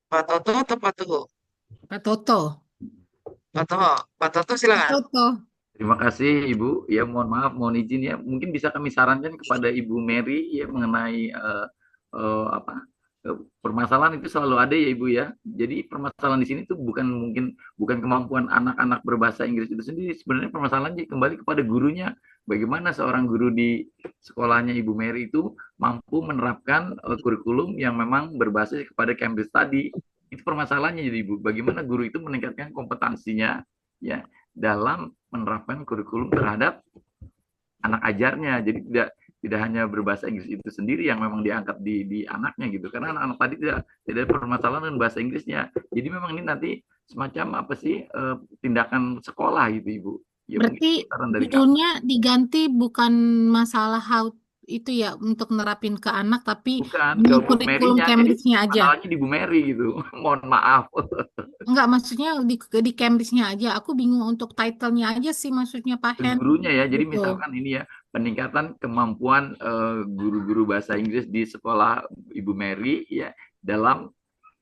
Pak Toto atau Pak Tuhu? Pak Toto. Pak Toto Pak silakan. Toto. Terima kasih Ibu. Ya mohon maaf, mohon izin ya. Mungkin bisa kami sarankan kepada Ibu Mary ya mengenai apa permasalahan itu selalu ada ya Ibu ya. Jadi permasalahan di sini tuh bukan kemampuan anak-anak berbahasa Inggris itu sendiri. Sebenarnya permasalahannya kembali kepada gurunya. Bagaimana seorang guru di sekolahnya Ibu Mary itu mampu menerapkan kurikulum yang memang berbasis kepada Cambridge tadi. Itu permasalahannya jadi Ibu. Bagaimana guru itu meningkatkan kompetensinya ya dalam menerapkan kurikulum terhadap anak ajarnya. Jadi tidak hanya berbahasa Inggris itu sendiri yang memang diangkat di anaknya gitu. Karena anak-anak tadi tidak ada permasalahan dengan bahasa Inggrisnya. Jadi memang ini nanti semacam apa sih tindakan sekolah gitu Ibu. Ya mungkin Berarti saran dari kami. judulnya diganti bukan masalah how itu ya untuk nerapin ke anak tapi Bukan ke memang Bu kurikulum Mary-nya. Jadi Cambridge-nya aja. masalahnya di Bu Mary gitu. Mohon maaf. Enggak, maksudnya di Cambridge-nya aja. Aku bingung untuk title-nya aja sih maksudnya Pak Hen. Gurunya ya. Jadi Gitu. misalkan ini ya peningkatan kemampuan guru-guru bahasa Inggris di sekolah Ibu Mary ya dalam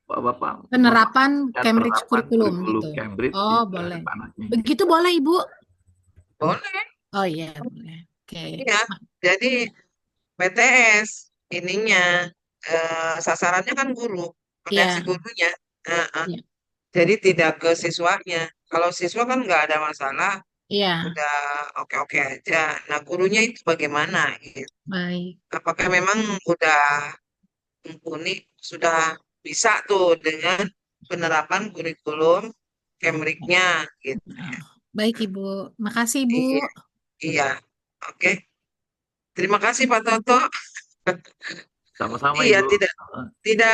Penerapan Cambridge kurikulum kurikulum gitu. Cambridge Oh, di boleh. terhadap anaknya. Begitu boleh, Ibu? Boleh. Oh iya, boleh. Oke. Iya, jadi PTS ininya sasarannya kan guru, potensi Iya, gurunya. iya, Jadi tidak ke siswanya. Kalau siswa kan nggak ada masalah, iya. udah oke-oke aja. Nah, gurunya itu bagaimana gitu? Baik. Apakah memang udah mumpuni, sudah bisa tuh dengan penerapan kurikulum Cambridge-nya gitu. Oh, baik, Ibu. Makasih, Ibu. Iya, iya. Oke. Terima kasih Pak Toto. Sama-sama Iya, Ibu. tidak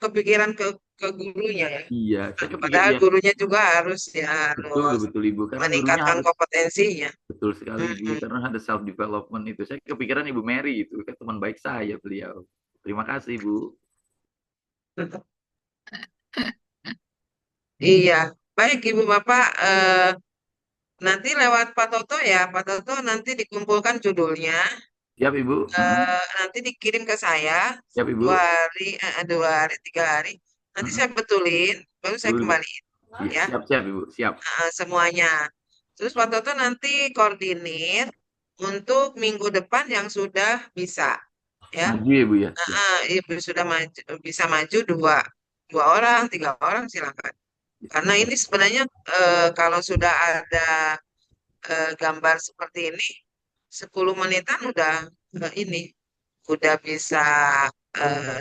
kepikiran ke gurunya ya. Iya, saya kepikir Padahal ya. gurunya juga harus Betul, harus betul Ibu. Karena gurunya meningkatkan harus kompetensinya. betul sekali Ibu. Karena ada self development itu. Saya kepikiran Ibu Mary itu kan teman baik saya beliau. Terima kasih Ibu. Iya, baik Ibu Bapak. Nanti lewat Pak Toto ya, Pak Toto nanti dikumpulkan judulnya, Siap Ibu. nanti dikirim ke saya Siap Ibu. 2 hari, 2 hari, 3 hari. Nanti saya betulin, baru saya Betul, Ibu. kembaliin ya Siap, siap Ibu. Siap. semuanya. Terus Pak Toto nanti koordinir untuk minggu depan yang sudah bisa ya. Maju ya Ibu ya. Siap. Ibu sudah maju, bisa maju dua orang, 3 orang silakan. Karena ini sebenarnya kalau sudah ada gambar seperti ini, 10 menitan udah ini udah bisa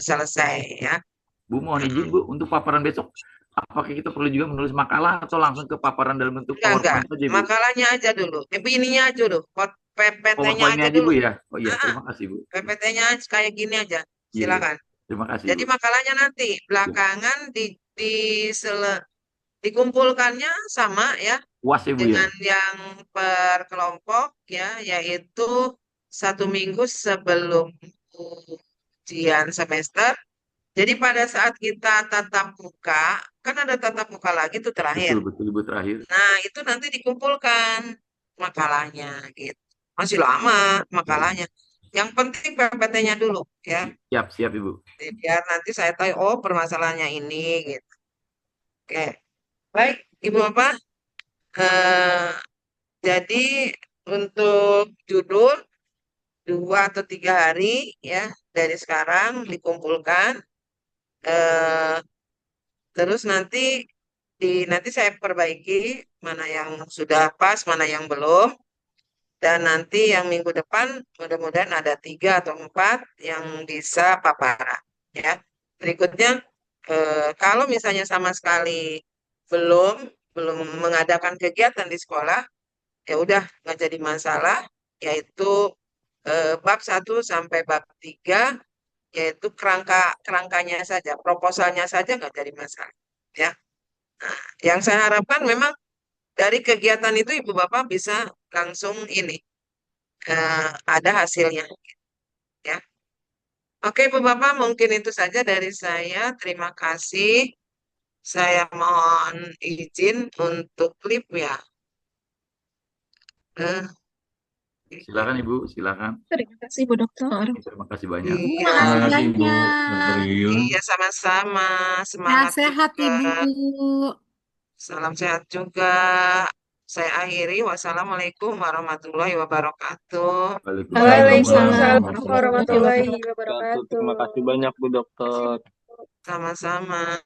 selesai ya. Bu mohon izin Bu untuk paparan besok. Apakah kita perlu juga menulis makalah atau langsung ke paparan dalam bentuk Enggak. PowerPoint saja Bu? Makalahnya aja dulu. Ininya aja dulu. PPT-nya PowerPoint-nya aja aja Bu dulu. ya. Oh iya, terima kasih Bu. PPT-nya kayak gini aja. Iya, Silakan. terima kasih Jadi Bu. makalahnya nanti belakangan dikumpulkannya sama ya Puas ya Bu ya. dengan yang per kelompok ya, yaitu 1 minggu sebelum ujian semester. Jadi pada saat kita tatap muka, kan ada tatap muka lagi tuh terakhir. Betul, betul Ibu terakhir. Nah, itu nanti dikumpulkan makalahnya gitu. Masih lama makalahnya. Yang penting PPT-nya dulu ya. Siap, siap Ibu. Biar nanti saya tahu, oh permasalahannya ini gitu. Oke. Baik, Ibu Bapak. Jadi untuk judul 2 atau 3 hari ya dari sekarang dikumpulkan. Terus nanti saya perbaiki mana yang sudah pas, mana yang belum. Dan nanti yang minggu depan mudah-mudahan ada 3 atau 4 yang bisa paparan. Ya. Berikutnya kalau misalnya sama sekali belum belum mengadakan kegiatan di sekolah, ya udah nggak jadi masalah. Yaitu bab 1 sampai bab 3, yaitu kerangkanya saja, proposalnya saja nggak jadi masalah. Ya. Nah, yang saya harapkan memang dari kegiatan itu Ibu Bapak bisa langsung ini ada hasilnya ya. Oke Ibu Bapak, mungkin itu saja dari saya. Terima kasih. Saya mohon izin untuk klip ya. Silakan Ibu, silakan. Terima kasih Bu Dokter. Terima kasih banyak. Iya, Terima kasih Bu. banyak. Dr. Yuyun. iya sama-sama. Semangat Sehat, juga. Ibu. Salam sehat juga. Saya akhiri. Wassalamualaikum warahmatullahi wabarakatuh. Waalaikumsalam warahmatullahi warahmatullahi wabarakatuh. wabarakatuh. Terima kasih banyak Bu Dokter. Sama-sama.